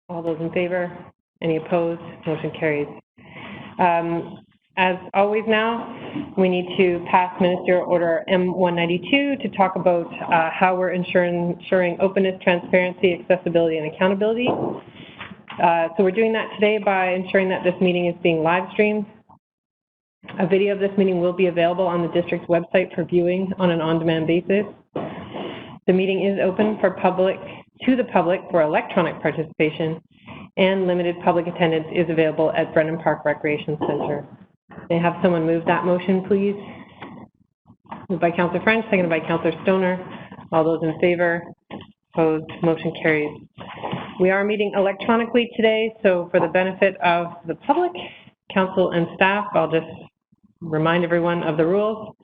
All those in favor? Any opposed? Motion carries. As always now, we need to pass Ministerial Order M192 to talk about how we're ensuring openness, transparency, accessibility, and accountability. So we're doing that today by ensuring that this meeting is being live streamed. A video of this meeting will be available on the district's website for viewing on an on-demand basis. The meeting is open to the public for electronic participation, and limited public attendance is available at Brennan Park Recreation Center. May I have someone move that motion, please? Moved by Councillor French, seconded by Councillor Stoner. All those in favor? Opposed? Motion carries. We are meeting electronically today, so for the benefit of the public, council, and staff, I'll just remind everyone of the rules.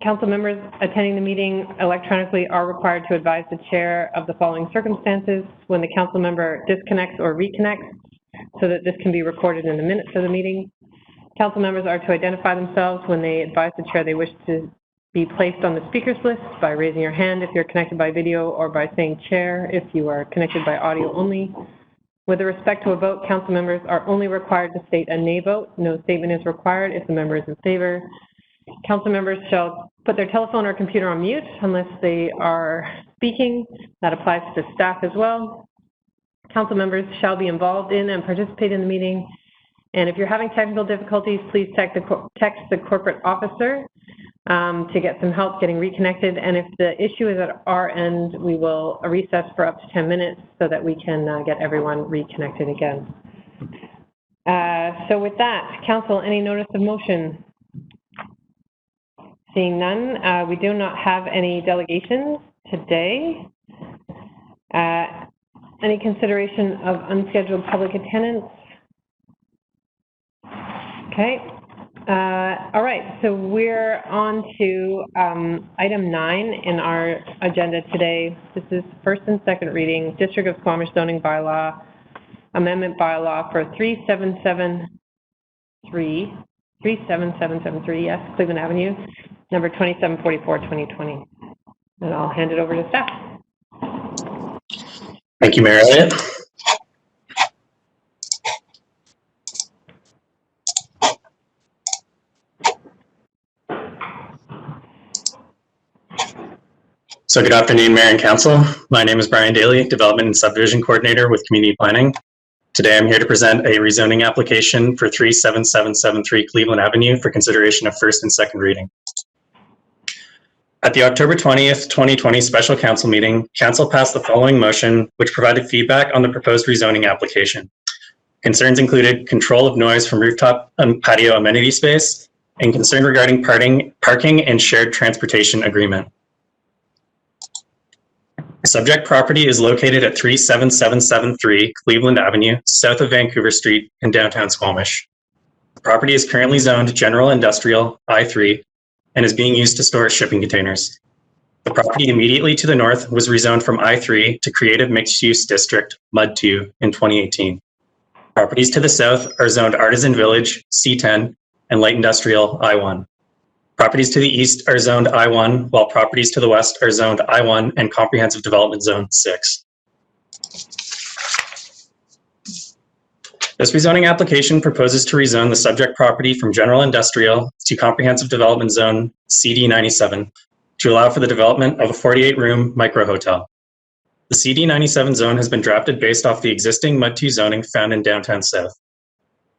Council members attending the meeting electronically are required to advise the chair of the following circumstances when the council member disconnects or reconnects, so that this can be recorded in the minutes of the meeting. Council members are to identify themselves when they advise the chair they wish to be placed on the speakers list by raising your hand if you're connected by video, or by saying chair if you are connected by audio only. With respect to a vote, council members are only required to state a nay vote. No statement is required if the member is in favor. Council members shall put their telephone or computer on mute unless they are speaking. That applies to staff as well. Council members shall be involved in and participate in the meeting. And if you're having technical difficulties, please text the corporate officer to get some help getting reconnected. And if the issue is at our end, we will recess for up to 10 minutes so that we can get everyone reconnected again. So with that, council, any notice of motion? Seeing none, we do not have any delegations today. Any consideration of unscheduled public attendance? Okay. All right, so we're on to item 9 in our agenda today. This is first and second reading, District of Squamish Zoning Bylaw, Amendment Bylaw for 37773, yes, Cleveland Avenue, number 2744-2020. And I'll hand it over to staff. Thank you, Mayor Elliott. So good afternoon, Mayor and Council. My name is Brian Daly, Development and Subdivision Coordinator with Community Planning. Today I'm here to present a rezoning application for 37773 Cleveland Avenue for consideration of first and second reading. At the October 20th, 2020 Special Council meeting, Council passed the following motion, which provided feedback on the proposed rezoning application. Concerns included control of noise from rooftop and patio amenity space, and concern regarding parking and shared transportation agreement. Subject property is located at 37773 Cleveland Avenue, south of Vancouver Street in downtown Squamish. The property is currently zoned General Industrial I3 and is being used to store shipping containers. The property immediately to the north was rezoned from I3 to Creative Mixed Use District MUD 2 in 2018. Properties to the south are zoned Artisan Village C10 and Light Industrial I1. Properties to the east are zoned I1, while properties to the west are zoned I1 and Comprehensive Development Zone 6. This rezoning application proposes to rezone the subject property from General Industrial to Comprehensive Development Zone CD97 to allow for the development of a 48-room micro hotel. The CD97 zone has been drafted based off the existing MUD 2 zoning found in downtown South.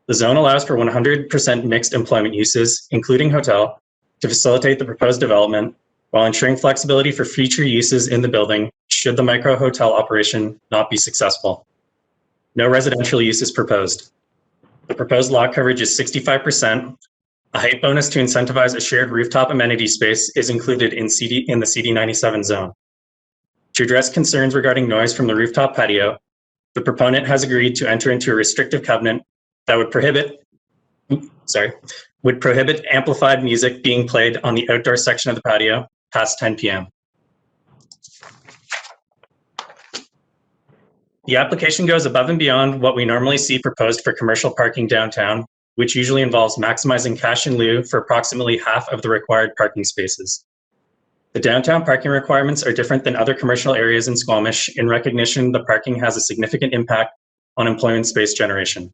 The zone allows for 100% mixed employment uses, including hotel, to facilitate the proposed development while ensuring flexibility for future uses in the building should the micro hotel operation not be successful. No residential use is proposed. The proposed lot coverage is 65%. A height bonus to incentivize a shared rooftop amenity space is included in the CD97 zone. To address concerns regarding noise from the rooftop patio, the proponent has agreed to enter into a restrictive covenant that would prohibit amplified music being played on the outdoor section of the patio past 10 p.m. The application goes above and beyond what we normally see proposed for commercial parking downtown, which usually involves maximizing cash in lieu for approximately half of the required parking spaces. The downtown parking requirements are different than other commercial areas in Squamish in recognition that parking has a significant impact on employment space generation.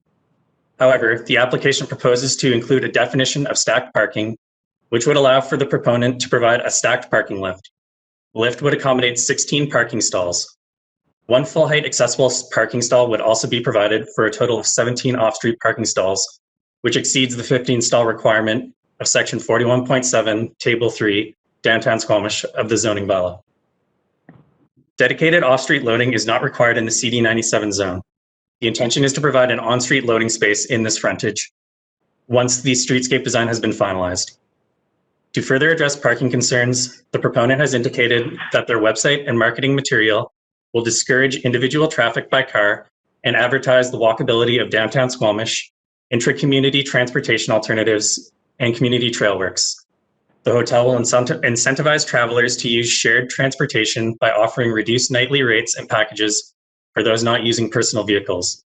However, the application proposes to include a definition of stacked parking, which would allow for the proponent to provide a stacked parking lift. The lift would accommodate 16 parking stalls. One full-height accessible parking stall would also be provided for a total of 17 off-street parking stalls, which exceeds the 15-stall requirement of Section 41.7, Table 3, Downtown Squamish of the zoning bylaw. Dedicated off-street loading is not required in the CD97 zone. The intention is to provide an on-street loading space in this frontage once the streetscape design has been finalized. To further address parking concerns, the proponent has indicated that their website and marketing material will discourage individual traffic by car and advertise the walkability of downtown Squamish, intra-community transportation alternatives, and community trail works. The hotel will incentivize travelers to use shared transportation by offering reduced nightly rates and packages for those not using personal vehicles.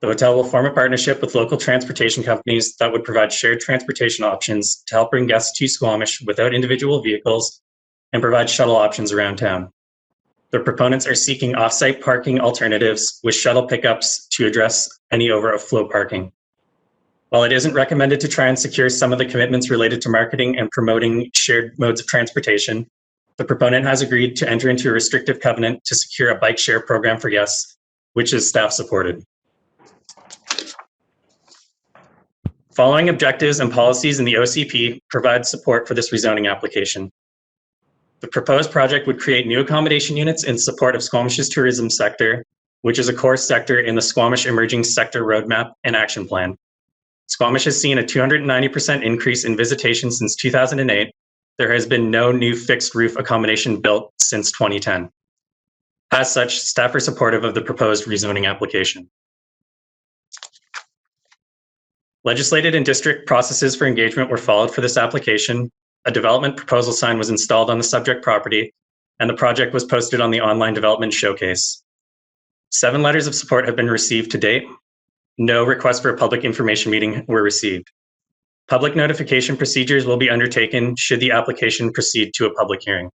The hotel will form a partnership with local transportation companies that would provide shared transportation options to help bring guests to Squamish without individual vehicles and provide shuttle options around town. The proponents are seeking off-site parking alternatives with shuttle pickups to address any overflow parking. While it isn't recommended to try and secure some of the commitments related to marketing and promoting shared modes of transportation, the proponent has agreed to enter into a restrictive covenant to secure a bike share program for guests, which is staff supported. Following objectives and policies in the OCP provide support for this rezoning application. The proposed project would create new accommodation units in support of Squamish's tourism sector, which is a core sector in the Squamish Emerging Sector Roadmap and Action Plan. Squamish has seen a 290% increase in visitation since 2008. There has been no new fixed roof accommodation built since 2010. As such, staff are supportive of the proposed rezoning application. Legislated and district processes for engagement were followed for this application. A development proposal sign was installed on the subject property, and the project was posted on the online development showcase. 7 letters of support have been received to date. No requests for a public information meeting were received. Public notification procedures will be undertaken should the application proceed to a public hearing.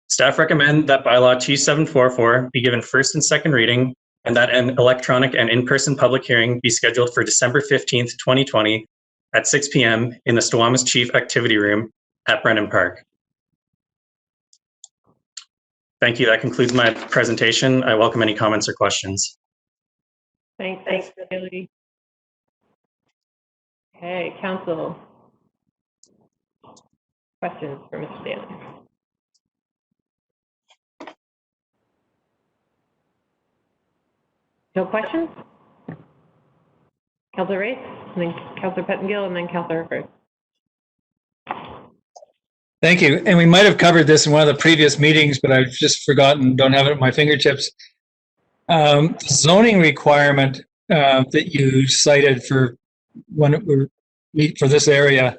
Staff recommend that bylaw 2744 be given first and second reading, and that an electronic and in-person public hearing be scheduled for December 15th, 2020 at 6 p.m. in the Squamish Chief Activity Room at Brennan Park. Thank you. That concludes my presentation. I welcome any comments or questions. Thanks, Bailey. Okay, council. Questions for Mr. Daly? No questions? Councilor Race, and then Councilor Pettengill, and then Councilor Herford. Thank you. And we might have covered this in one of the previous meetings, but I've just forgotten, don't have it at my fingertips. The zoning requirement that you cited for for this area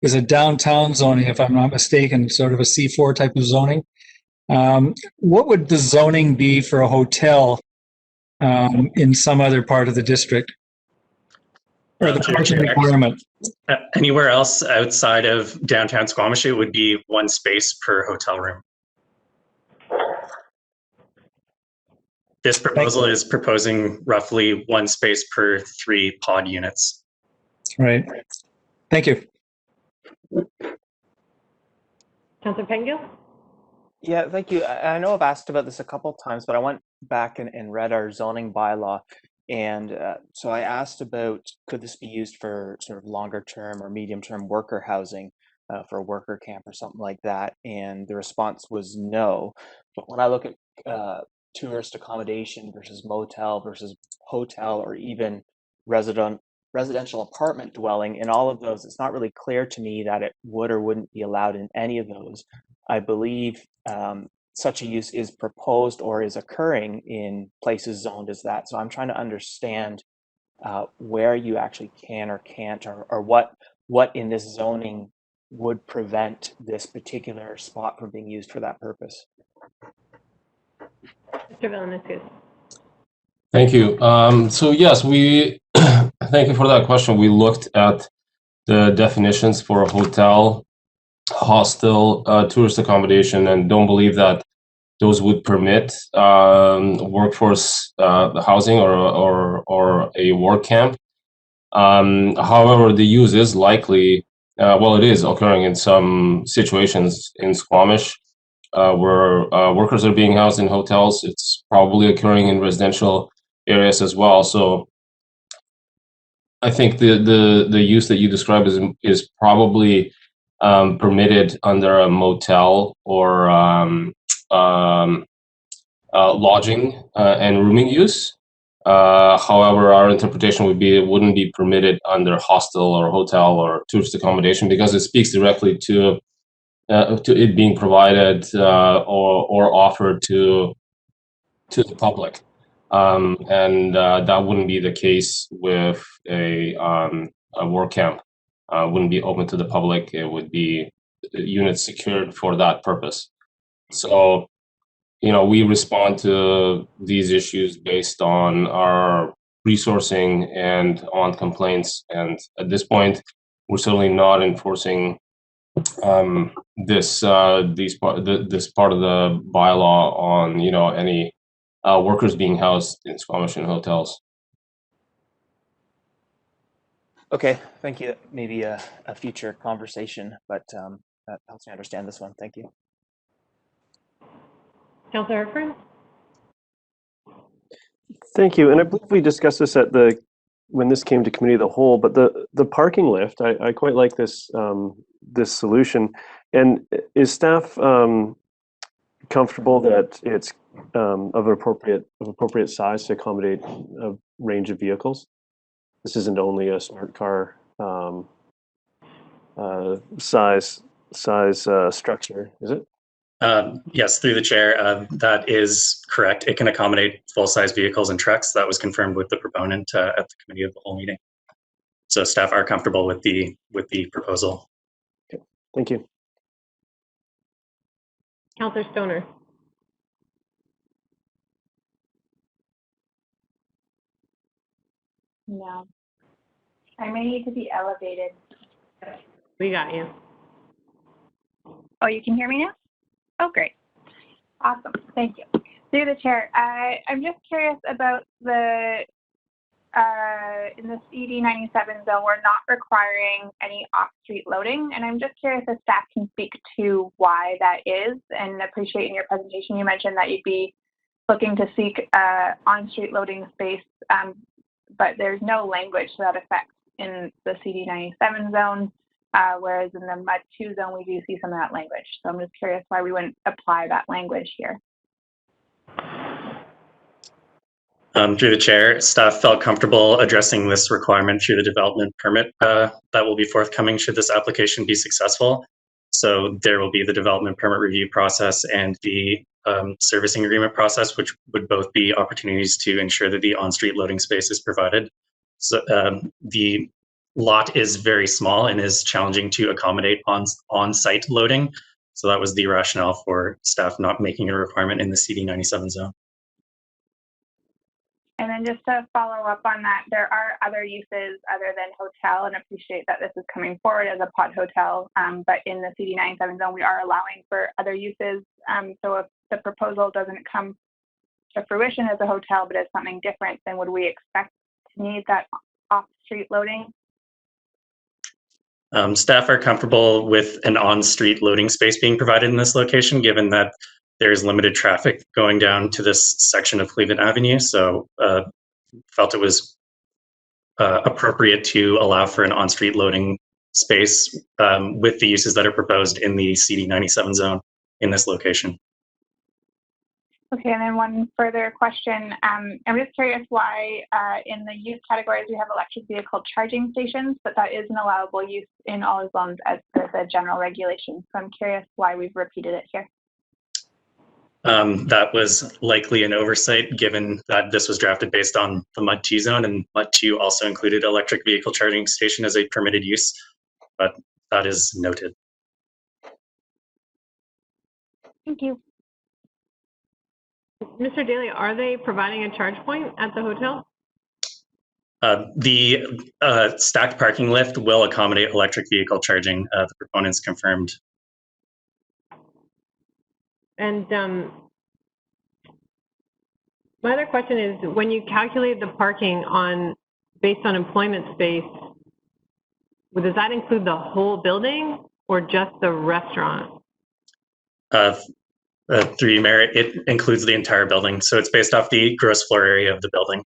is a downtown zoning, if I'm not mistaken, sort of a C4 type of zoning. What would the zoning be for a hotel in some other part of the district? Or the parking requirement? Anywhere else outside of downtown Squamish, it would be 1 space per hotel room. This proposal is proposing roughly 1 space per 3 pod units. Right. Thank you. Councilor Pettengill? Yeah, thank you. I know I've asked about this a couple of times, but I went back and read our zoning bylaw. And so I asked about, could this be used for sort of longer term or medium term worker housing for a worker camp or something like that? And the response was no. But when I look at tourist accommodation versus motel versus hotel or even residential apartment dwelling, in all of those, it's not really clear to me that it would or wouldn't be allowed in any of those. I believe such a use is proposed or is occurring in places zoned as that. So I'm trying to understand where you actually can or can't, or what in this zoning would prevent this particular spot from being used for that purpose. Mr. Villeneuve. Thank you. So yes, we thank you for that question. We looked at the definitions for hotel, hostel, tourist accommodation, and don't believe that those would permit workforce housing or a work camp. However, the use is likely, it is occurring in some situations in Squamish where workers are being housed in hotels. It's probably occurring in residential areas as well. So I think the use that you described is probably permitted under a motel or lodging and rooming use. However, our interpretation would be it wouldn't be permitted under hostel or hotel or tourist accommodation because it speaks directly to it being provided or offered to the public, and that wouldn't be the case with a work camp. Wouldn't be open to the public. It would be units secured for that purpose. So, we respond to these issues based on our resourcing and on complaints. And at this point, we're certainly not enforcing this part of the bylaw on any workers being housed in Squamish and hotels. Okay, thank you. Maybe a future conversation, but that helps me understand this one. Thank you. Councillor Herkford? Thank you. And I believe we discussed this when this came to committee of the whole, but the parking lift, I quite like this this solution. And is staff comfortable that it's of appropriate size to accommodate a range of vehicles? This isn't only a smart car size structure, is it? Yes, through the chair, that is correct. It can accommodate full-size vehicles and trucks. That was confirmed with the proponent at the committee of the whole meeting. So staff are comfortable with the proposal. Okay, thank you. Councillor Stoner? No. I may need to be elevated. We got you. Oh, you can hear me now? Oh, great. Awesome. Thank you. Through the chair, I'm just curious about in the CD97 zone, we're not requiring any off-street loading. And I'm just curious if staff can speak to why that is, and appreciate in your presentation, you mentioned that you'd be looking to seek on-street loading space, but there's no language to that effect in the CD97 zone. Whereas in the MUD 2 zone, we do see some of that language. So I'm just curious why we wouldn't apply that language here. Through the chair, staff felt comfortable addressing this requirement through the development permit that will be forthcoming should this application be successful. So there will be the development permit review process and the servicing agreement process, which would both be opportunities to ensure that the on-street loading space is provided. So the lot is very small and is challenging to accommodate on-site loading. So that was the rationale for staff not making a requirement in the CD97 zone. And then just to follow up on that, there are other uses other than hotel, and appreciate that this is coming forward as a pod hotel, but in the CD97 zone, we are allowing for other uses. So if the proposal doesn't come to fruition as a hotel, but as something different, then would we expect to need that off-street loading? Staff are comfortable with an on-street loading space being provided in this location, given that there's limited traffic going down to this section of Cleveland Avenue. So felt it was appropriate to allow for an on-street loading space with the uses that are proposed in the CD97 zone in this location. Okay, and then one further question. I'm just curious why in the use categories we have electric vehicle charging stations, but that is an allowable use in all zones as per the general regulations. So I'm curious why we've repeated it here. That was likely an oversight given that this was drafted based on the MUD 2 zone, and MUD 2 also included electric vehicle charging station as a permitted use, but that is noted. Thank you. Mr. Daly, are they providing a charge point at the hotel? The stacked parking lift will accommodate electric vehicle charging. The proponents confirmed. And my other question is, when you calculate the parking based on employment space, does that include the whole building or just the restaurant? Through you, Mayor, it includes the entire building. So it's based off the gross floor area of the building.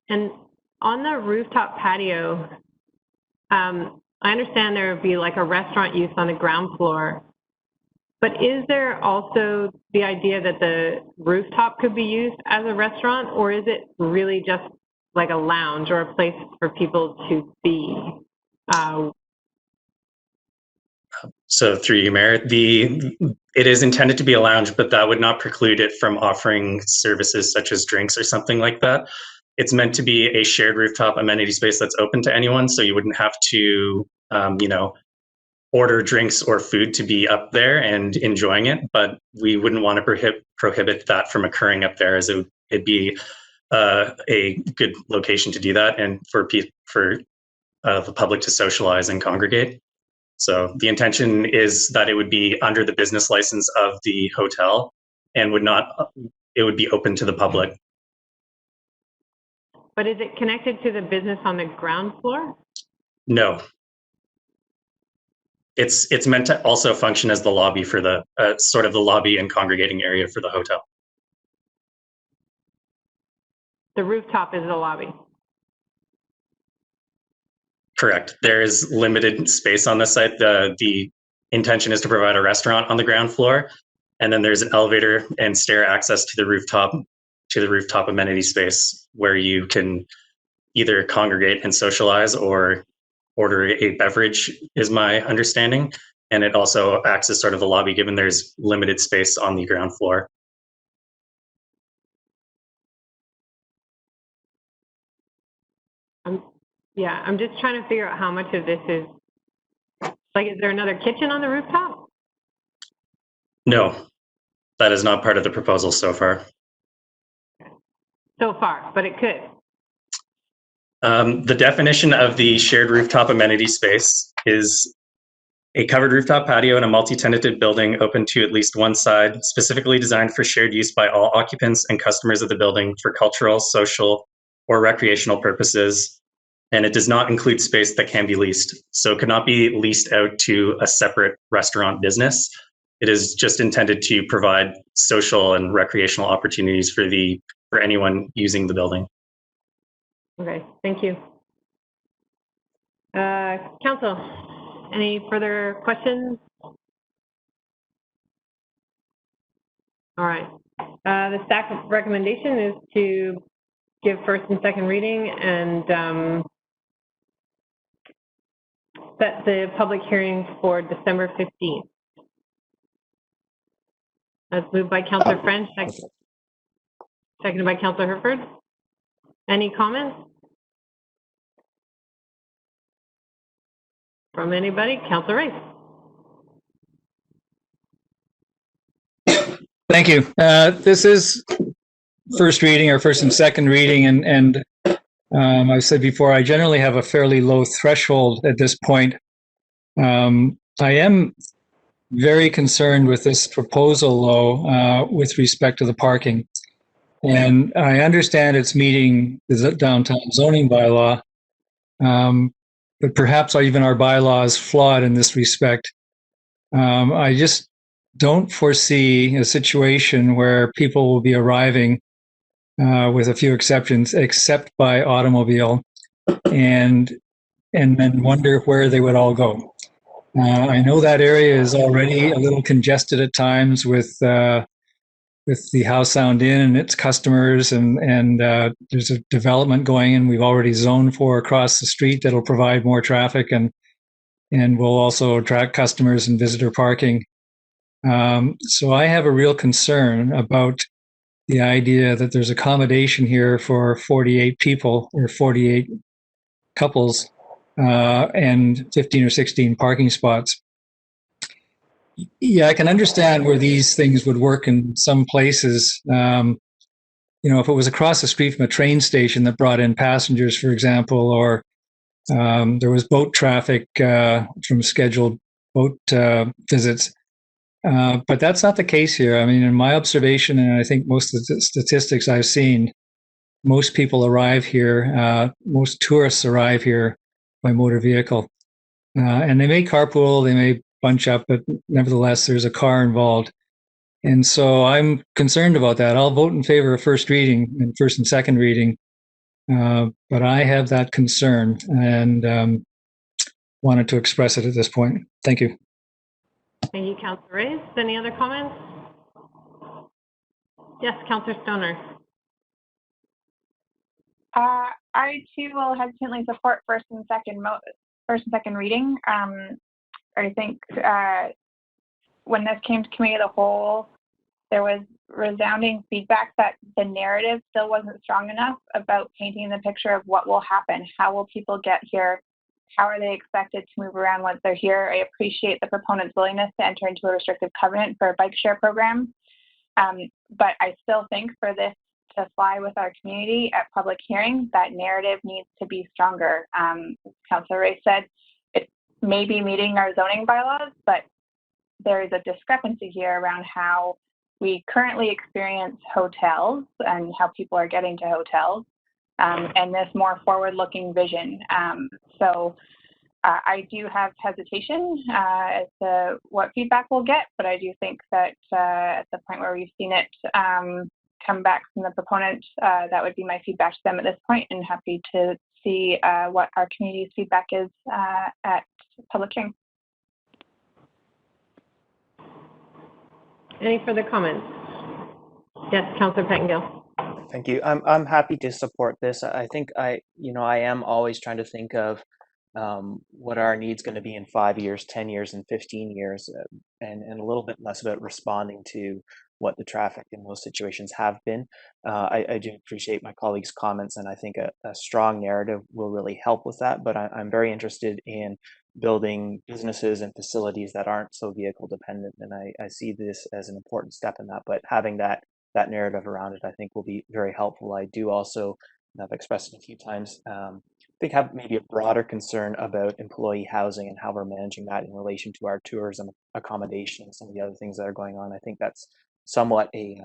And on the rooftop patio, I understand there would be like a restaurant use on the ground floor, but is there also the idea that the rooftop could be used as a restaurant, or is it really just like a lounge or a place for people to be? So through you, Mayor, it is intended to be a lounge, but that would not preclude it from offering services such as drinks or something like that. It's meant to be a shared rooftop amenity space that's open to anyone, so you wouldn't have to, order drinks or food to be up there and enjoying it. But we wouldn't want to prohibit that from occurring up there, as it'd be a good location to do that, and for the public to socialize and congregate. So the intention is that it would be under the business license of the hotel, and it would be open to the public. But is it connected to the business on the ground floor? No. It's meant to also function as the lobby for the sort of the lobby and congregating area for the hotel. The rooftop is the lobby. Correct. There is limited space on this site. The intention is to provide a restaurant on the ground floor, and then there's an elevator and stair access to the rooftop amenity space where you can either congregate and socialize or order a beverage, is my understanding. And it also acts as sort of a lobby, given there's limited space on the ground floor. I'm just trying to figure out how much of this is, like, is there another kitchen on the rooftop? No, that is not part of the proposal so far. So far, but it could. The definition of the shared rooftop amenity space is a covered rooftop patio in a multi-tenanted building open to at least one side, specifically designed for shared use by all occupants and customers of the building for cultural, social, or recreational purposes. And it does not include space that can be leased. So it could not be leased out to a separate restaurant business. It is just intended to provide social and recreational opportunities for anyone using the building. Okay, thank you. Council, any further questions? All right. The staff recommendation is to give first and second reading and set the public hearing for December 15th. That's moved by Councillor French, seconded by Councillor Herford. Any comments from anybody? Councillor Rice. Thank you. This is first reading or first and second reading, and I've said before, I generally have a fairly low threshold at this point. I am very concerned with this proposal, though, with respect to the parking. And I understand it's meeting the downtown zoning bylaw, but perhaps even our bylaw is flawed in this respect. I just don't foresee a situation where people will be arriving, with a few exceptions, except by automobile, and then wonder where they would all go. I know that area is already a little congested at times with the Howe Sound Inn and its customers, and there's a development going in. We've already zoned for across the street that'll provide more traffic and will also attract customers and visitor parking. So I have a real concern about the idea that there's accommodation here for 48 people or 48 couples and 15 or 16 parking spots. Yeah, I can understand where these things would work in some places, if it was across the street from a train station that brought in passengers, for example, or there was boat traffic from scheduled boat visits. But that's not the case here. I mean, in my observation, and I think most of the statistics I've seen, most people arrive here, most tourists arrive here by motor vehicle. And they may carpool, they may bunch up, but nevertheless, there's a car involved. And so I'm concerned about that. I'll vote in favor of first reading and first and second reading. But I have that concern and wanted to express it at this point. Thank you. Thank you, Councillor Reyes. Any other comments? Yes, Councillor Stoner. I too will hesitantly support first and second reading. I think when this came to committee of the whole, there was resounding feedback that the narrative still wasn't strong enough about painting the picture of what will happen. How will people get here? How are they expected to move around once they're here? I appreciate the proponent's willingness to enter into a restrictive covenant for a bike share program. But I still think for this to fly with our community at public hearing, that narrative needs to be stronger. Councillor Ray said it may be meeting our zoning bylaws, but there is a discrepancy here around how we currently experience hotels and how people are getting to hotels, and this more forward-looking vision. So I do have hesitation as to what feedback we'll get, but I do think that at the point where we've seen it come back from the proponent, that would be my feedback to them at this point, and happy to see what our community's feedback is at public hearing. Any further comments? Yes, Councillor Pettengill. Thank you. I'm happy to support this. I think I am always trying to think of what are our needs going to be in 5 years, 10 years, and 15 years, and a little bit less about responding to what the traffic in those situations have been. I do appreciate my colleagues' comments, and I think a strong narrative will really help with that, but I'm very interested in building businesses and facilities that aren't so vehicle dependent, and I see this as an important step in that, but having that narrative around it, I think, will be very helpful. I do also, and I've expressed it a few times, I think have maybe a broader concern about employee housing and how we're managing that in relation to our tourism accommodation and some of the other things that are going on. I think that's somewhat a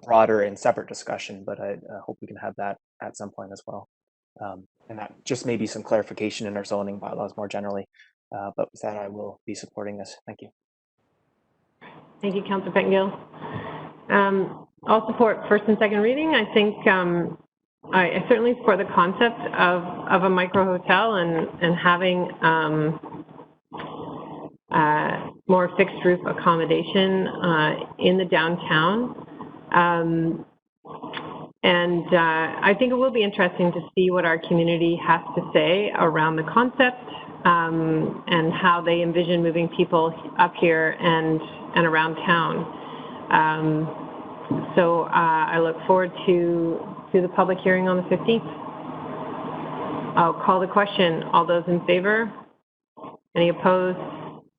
broader and separate discussion, but I hope we can have that at some point as well. And that just maybe some clarification in our zoning bylaws more generally. But with that, I will be supporting this. Thank you. Thank you, Councillor Pettengill. I'll support first and second reading. I think I certainly support the concept of a micro hotel and having more fixed roof accommodation in the downtown. And I think it will be interesting to see what our community has to say around the concept and how they envision moving people up here and around town. So I look forward to the public hearing on the 15th. I'll call the question. All those in favor? Any opposed?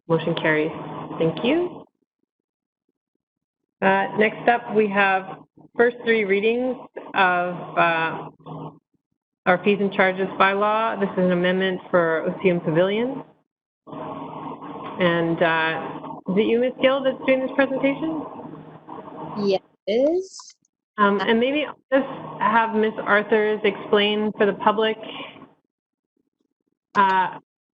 Motion carries. Thank you. Next up, we have first three readings of our fees and charges bylaw. This is an amendment for Oseum Pavilion. And is it you, Ms. Gill, that's doing this presentation? Yes, it is. And maybe I'll just have Ms. Arthurs explain for the public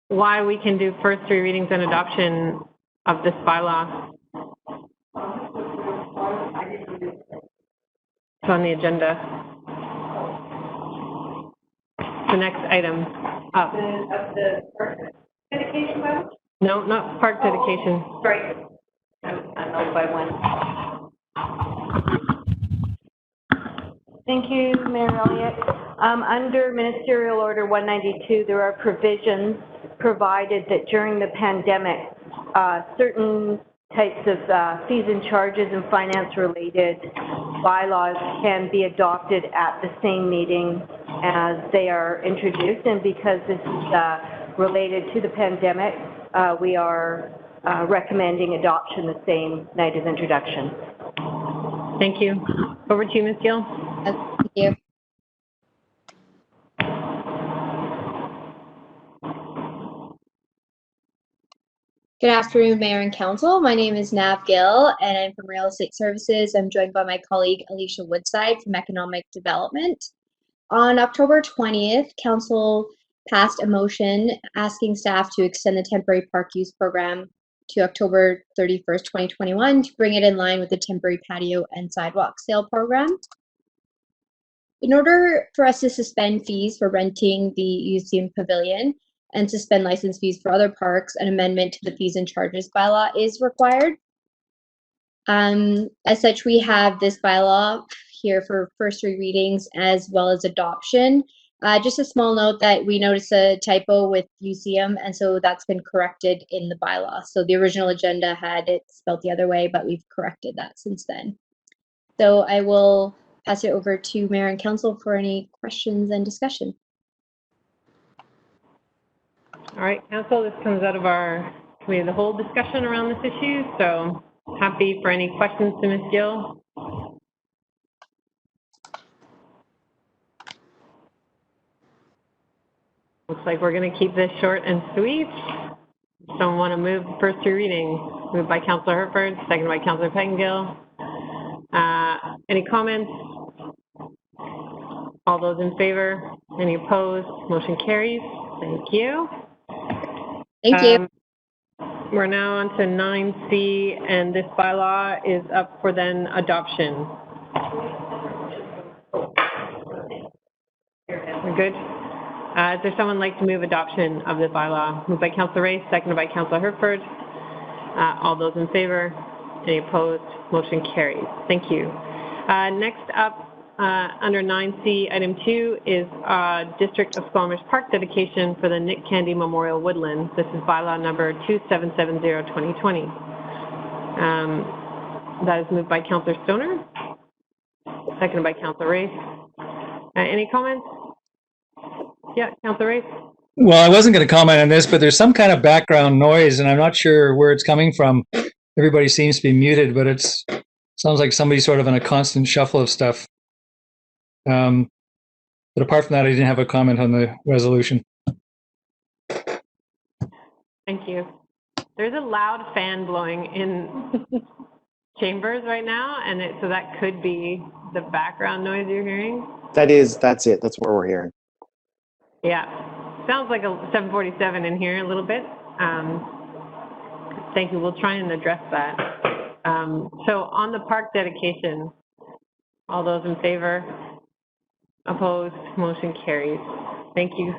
why we can do first three readings and adoption of this bylaw. It's on the agenda. The next item up. Of the park dedication bylaw? No, not park dedication. Right. I don't know if I went. Thank you, Mayor Elliott. Under Ministerial Order 192, there are provisions provided that during the pandemic, certain types of fees and charges and finance-related bylaws can be adopted at the same meeting as they are introduced. And because this is related to the pandemic, we are recommending adoption the same night as introduction. Thank you. Over to you, Ms. Gill. Good afternoon, Mayor and Council. My name is Nav Gill, and I'm from Real Estate Services. I'm joined by my colleague Alicia Woodside from Economic Development. On October 20th, Council passed a motion asking staff to extend the temporary park use program to October 31st, 2021 to bring it in line with the temporary patio and sidewalk sale program. In order for us to suspend fees for renting the museum pavilion and suspend license fees for other parks, an amendment to the fees and charges bylaw is required. As such, we have this bylaw here for first three readings as well as adoption. Just a small note that we noticed a typo with museum, and so that's been corrected in the bylaw. So the original agenda had it spelled the other way, but we've corrected that since then. So I will pass it over to Mayor and Council for any questions and discussion. All right, Council, this comes out of our committee of the whole discussion around this issue, so happy for any questions to Ms. Gill. Looks like we're going to keep this short and sweet. Someone want to move the first three readings? Moved by Councillor Herford, seconded by Councillor Pettengill. Any comments? All those in favor? Any opposed? Motion carries. Thank you. Thank you. We're now on to 9C, and this bylaw is up for then adoption. We're good? Is there someone like to move adoption of the bylaw? Moved by Councillor Race, seconded by Councillor Herford. All those in favor? Any opposed? Motion carries. Thank you. Next up, under 9C, item 2 is District of Squamish Park dedication for the Nick Candy Memorial Woodland. This is bylaw number 2770-2020. That is moved by Councillor Stoner, seconded by Councillor Race. Any comments? Yeah, Councillor Race. Well, I wasn't going to comment on this, but there's some kind of background noise, and I'm not sure where it's coming from. Everybody seems to be muted, but it sounds like somebody's sort of in a constant shuffle of stuff. But apart from that, I didn't have a comment on the resolution. Thank you. There's a loud fan blowing in chambers right now, and so that could be the background noise you're hearing. That's it. That's what we're hearing. Yeah, sounds like a 747 in here a little bit. Thank you. We'll try and address that. So on the park dedication, all those in favor? Opposed? Motion carries. Thank you.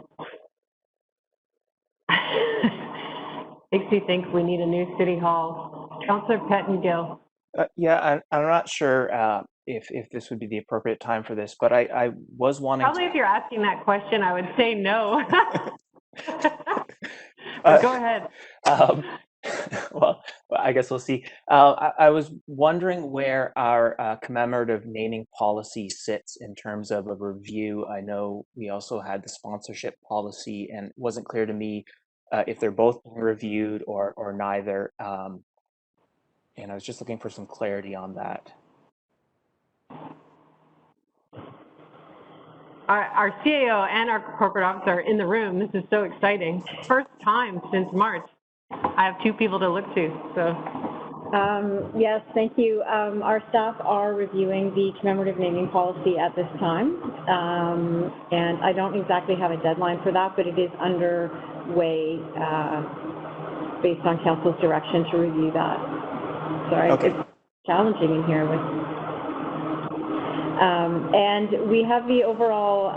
Makes me think we need a new city hall. Councillor Pettengill. Yeah, I'm not sure if this would be the appropriate time for this, but I was wanting Probably if you're asking that question, I would say no. Go ahead. Well, I guess we'll see. I was wondering where our commemorative naming policy sits in terms of a review. I know we also had the sponsorship policy, and it wasn't clear to me if they're both being reviewed or neither. And I was just looking for some clarity on that. Our CAO and our corporate officer are in the room. This is so exciting. First time since March. I have two people to look to, so. Yes, thank you. Our staff are reviewing the commemorative naming policy at this time. And I don't exactly have a deadline for that, but it is underway based on council's direction to review that. Sorry, okay. It's challenging in here with. And we have the overall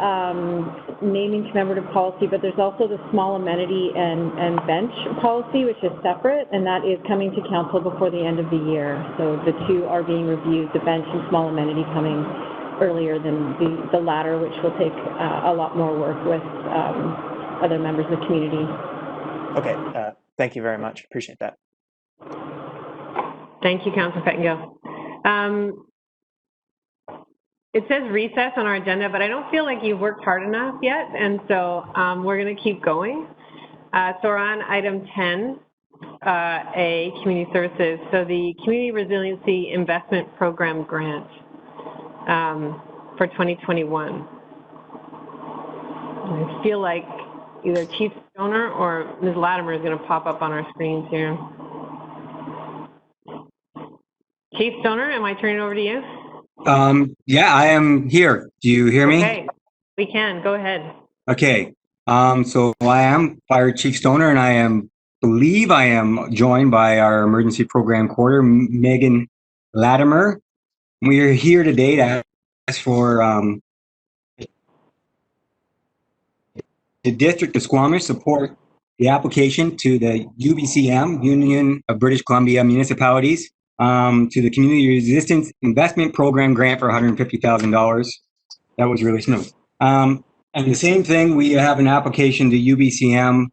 naming commemorative policy, but there's also the small amenity and bench policy, which is separate, and that is coming to council before the end of the year. So the two are being reviewed, the bench and small amenity coming earlier than the latter, which will take a lot more work with other members of the community. Okay, thank you very much. Appreciate that. Thank you, Councillor Pettengill. It says recess on our agenda, but I don't feel like you've worked hard enough yet, and so we're going to keep going. So we're on item 10, A, Community Services. So the Community Resiliency Investment Program grant for 2021. I feel like either Chief Stoner or Ms. Latimer is going to pop up on our screens here. Chief Stoner, am I turning it over to you? Yeah, I am here. Do you hear me? Okay, we can. Go ahead. Okay. So I am Fire Chief Stoner, and I believe I am joined by our emergency program coordinator, Megan Latimer. We are here today to ask for the District of Squamish support the application to the UBCM, Union of British Columbia Municipalities, to the Community Resistance Investment Program grant for $150,000. That was really smooth. And the same thing, we have an application to UBCM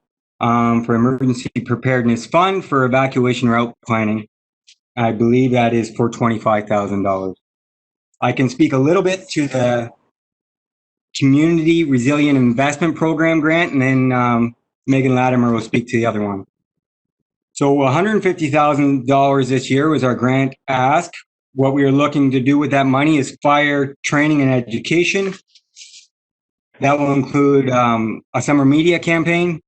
for Emergency Preparedness Fund for evacuation route planning. I believe that is for $25,000. I can speak a little bit to the Community Resilient Investment Program grant, and then Megan Latimer will speak to the other one. So $150,000 this year was our grant ask. What we are looking to do with that money is fire training and education. That will include a summer media campaign,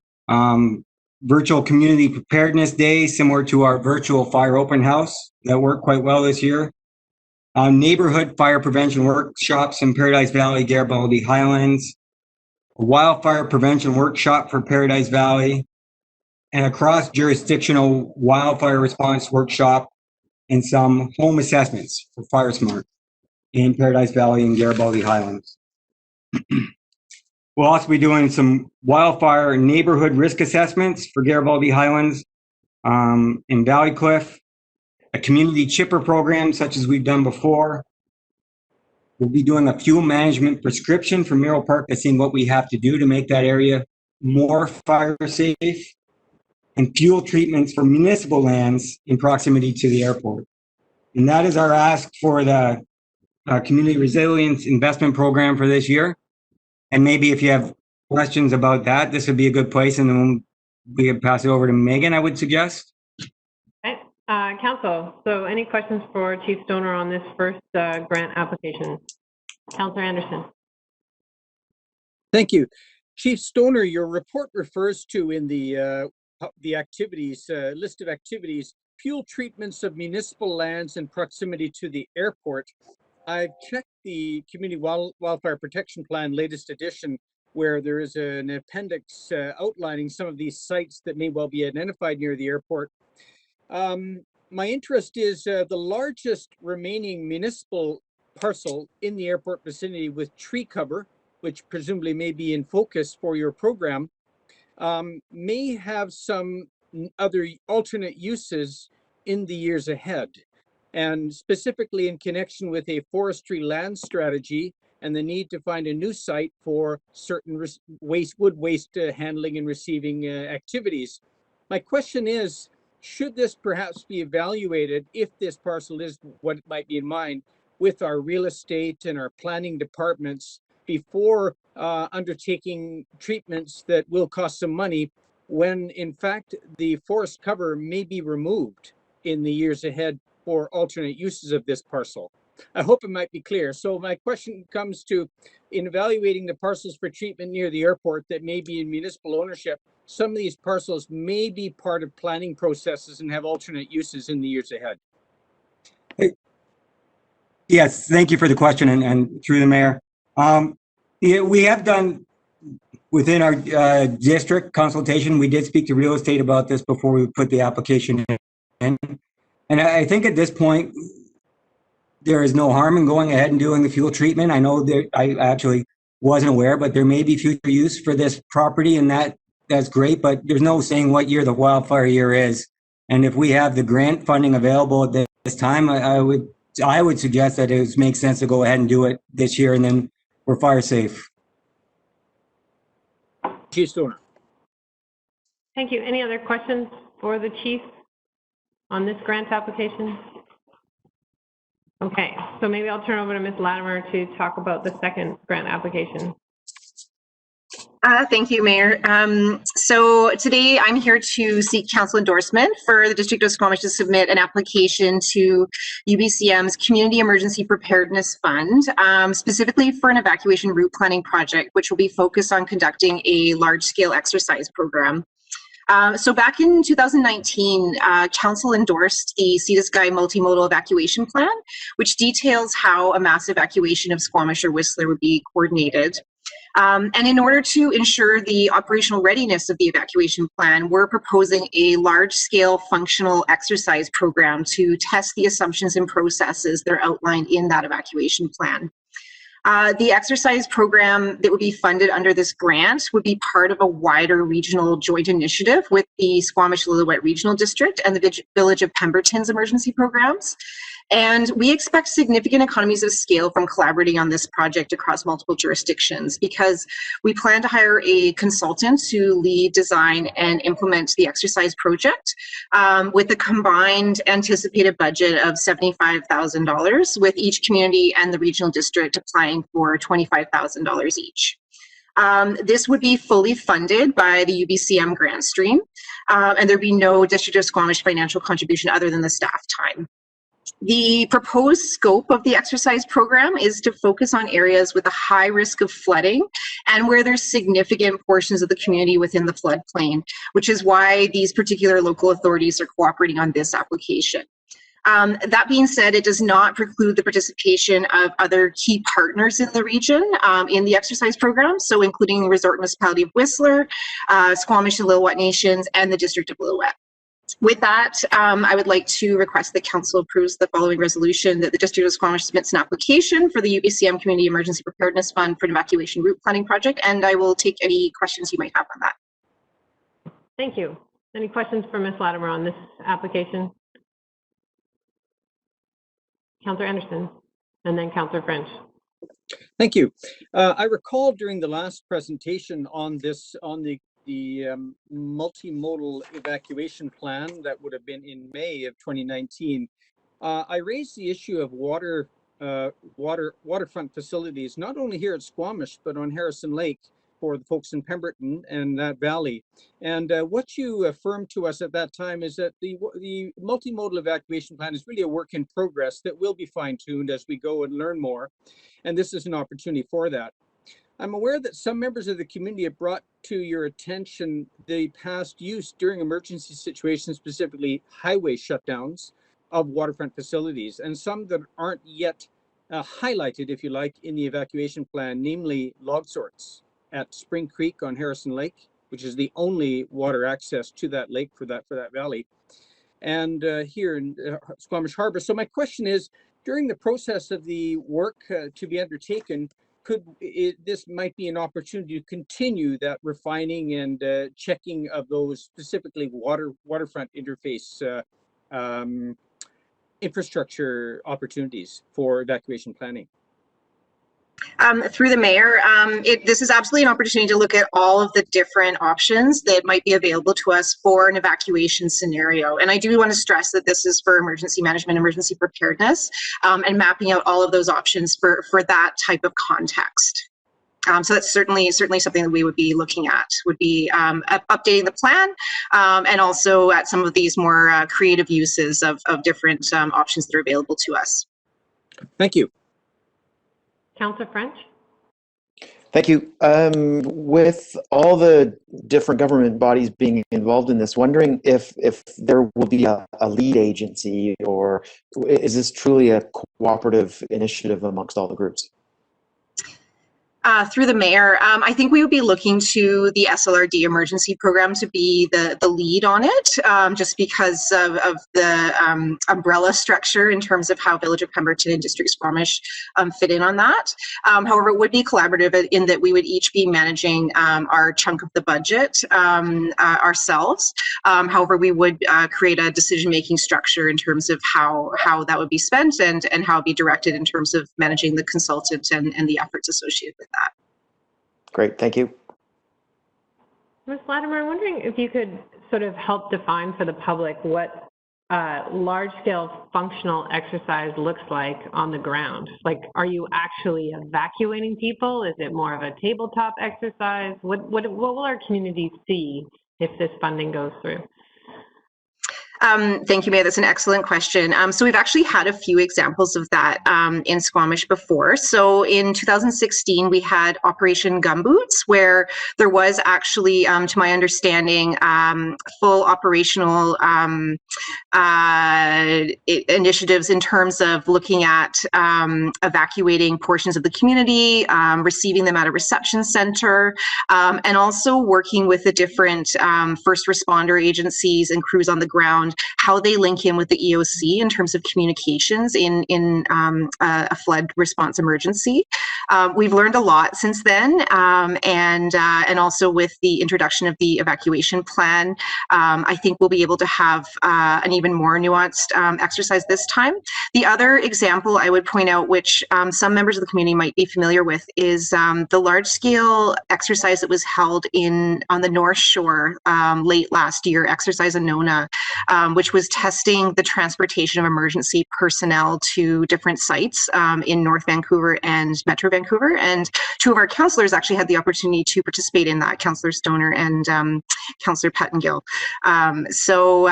virtual community preparedness day, similar to our virtual fire open house that worked quite well this year. Neighborhood fire prevention workshops in Paradise Valley, Garibaldi Highlands, a wildfire prevention workshop for Paradise Valley, and a cross-jurisdictional wildfire response workshop and some home assessments for Fire Smart in Paradise Valley and Garibaldi Highlands. We'll also be doing some wildfire neighborhood risk assessments for Garibaldi Highlands in Valley Cliff, a community chipper program such as we've done before. We'll be doing a fuel management prescription for Merrill Park, seeing what we have to do to make that area more fire safe, and fuel treatments for municipal lands in proximity to the airport. And that is our ask for the Community Resilience Investment Program for this year. And maybe if you have questions about that, this would be a good place, and then we can pass it over to Megan, I would suggest. Okay. Council, so any questions for Chief Stoner on this first grant application? Councillor Anderson. Thank you. Chief Stoner, your report refers to in the activities, list of activities, fuel treatments of municipal lands in proximity to the airport. I've checked the Community Wildfire Protection Plan latest edition, where there is an appendix outlining some of these sites that may well be identified near the airport. My interest is the largest remaining municipal parcel in the airport vicinity with tree cover, which presumably may be in focus for your program, may have some other alternate uses in the years ahead, and specifically in connection with a forestry land strategy and the need to find a new site for certain wood waste handling and receiving activities. My question is, should this perhaps be evaluated, if this parcel is what might be in mind, with our real estate and our planning departments before undertaking treatments that will cost some money, when in fact the forest cover may be removed in the years ahead for alternate uses of this parcel? I hope it might be clear. So my question comes to, in evaluating the parcels for treatment near the airport that may be in municipal ownership, some of these parcels may be part of planning processes and have alternate uses in the years ahead. Yes, thank you for the question, and through the mayor. Yeah, we have done within our district consultation, we did speak to real estate about this before we put the application in. And I think at this point, there is no harm in going ahead and doing the fuel treatment. I know that I actually wasn't aware, but there may be future use for this property, and that's great, but there's no saying what year the wildfire year is. And if we have the grant funding available at this time, I would suggest that it makes sense to go ahead and do it this year, and then we're fire safe. Chief Stoner. Thank you. Any other questions for the chief on this grant application? Okay, so maybe I'll turn over to Ms. Latimer to talk about the second grant application. Thank you, Mayor. So today I'm here to seek council endorsement for the District of Squamish to submit an application to UBCM's Community Emergency Preparedness Fund, specifically for an evacuation route planning project, which will be focused on conducting a large-scale exercise program. So back in 2019, Council endorsed the Sea to Sky Multimodal Evacuation Plan, which details how a mass evacuation of Squamish or Whistler would be coordinated. And in order to ensure the operational readiness of the evacuation plan, we're proposing a large-scale functional exercise program to test the assumptions and processes that are outlined in that evacuation plan. The exercise program that would be funded under this grant would be part of a wider regional joint initiative with the Squamish-Lillooet Regional District and the Village of Pemberton's emergency programs. And we expect significant economies of scale from collaborating on this project across multiple jurisdictions, because we plan to hire a consultant to lead, design, and implement the exercise project with a combined anticipated budget of $75,000, with each community and the regional district applying for $25,000 each. This would be fully funded by the UBCM grant stream, and there'd be no District of Squamish financial contribution other than the staff time. The proposed scope of the exercise program is to focus on areas with a high risk of flooding and where there's significant portions of the community within the floodplain, which is why these particular local authorities are cooperating on this application. That being said, it does not preclude the participation of other key partners in the region in the exercise program, so including the Resort Municipality of Whistler, Squamish and Lillooet Nations, and the District of Lillooet. With that, I would like to request that Council approves the following resolution: that the District of Squamish submits an application for the UBCM Community Emergency Preparedness Fund for an evacuation route planning project, and I will take any questions you might have on that. Thank you. Any questions for Ms. Latimer on this application? Councillor Anderson, and then Councillor French. Thank you. I recall during the last presentation on this, on the multimodal evacuation plan that would have been in May of 2019, I raised the issue of waterfront facilities, not only here at Squamish, but on Harrison Lake for the folks in Pemberton and that valley. And what you affirmed to us at that time is that the multimodal evacuation plan is really a work in progress that will be fine-tuned as we go and learn more. And this is an opportunity for that. I'm aware that some members of the community have brought to your attention the past use during emergency situations, specifically highway shutdowns of waterfront facilities, and some that aren't yet highlighted, if you like, in the evacuation plan, namely log sorts at Spring Creek on Harrison Lake, which is the only water access to that lake for that valley, and here in Squamish Harbor. So my question is, during the process of the work to be undertaken, this might be an opportunity to continue that refining and checking of those specifically waterfront interface infrastructure opportunities for evacuation planning? Through the mayor, this is absolutely an opportunity to look at all of the different options that might be available to us for an evacuation scenario. And I do want to stress that this is for emergency management, emergency preparedness, and mapping out all of those options for that type of context. So that's certainly something that we would be looking at, would be updating the plan, and also at some of these more creative uses of different options that are available to us. Thank you. Councillor French? Thank you. With all the different government bodies being involved in this, wondering if there will be a lead agency, or is this truly a cooperative initiative amongst all the groups? Through the mayor, I think we would be looking to the SLRD emergency program to be the lead on it, just because of the umbrella structure in terms of how Village of Pemberton and District Squamish fit in on that. However, it would be collaborative in that we would each be managing our chunk of the budget ourselves. However, we would create a decision-making structure in terms of how that would be spent and how it would be directed in terms of managing the consultant and the efforts associated with that. Great, thank you. Ms. Latimer, I'm wondering if you could sort of help define for the public what large-scale functional exercise looks like on the ground. Like, are you actually evacuating people? Is it more of a tabletop exercise? What will our community see if this funding goes through? Thank you, Maya. That's an excellent question. So we've actually had a few examples of that in Squamish before. So in 2016, we had Operation Gumboots, where there was actually, to my understanding, full operational initiatives in terms of looking at evacuating portions of the community, receiving them at a reception center, and also working with the different first responder agencies and crews on the ground, how they link in with the EOC in terms of communications in a flood response emergency. We've learned a lot since then, and also with the introduction of the evacuation plan, I think we'll be able to have an even more nuanced exercise this time. The other example I would point out, which some members of the community might be familiar with, is the large-scale exercise that was held on the North Shore late last year, Exercise Anona, which was testing the transportation of emergency personnel to different sites in North Vancouver and Metro Vancouver. And two of our councillors actually had the opportunity to participate in that, Councillor Stoner and Councillor Pettengill. So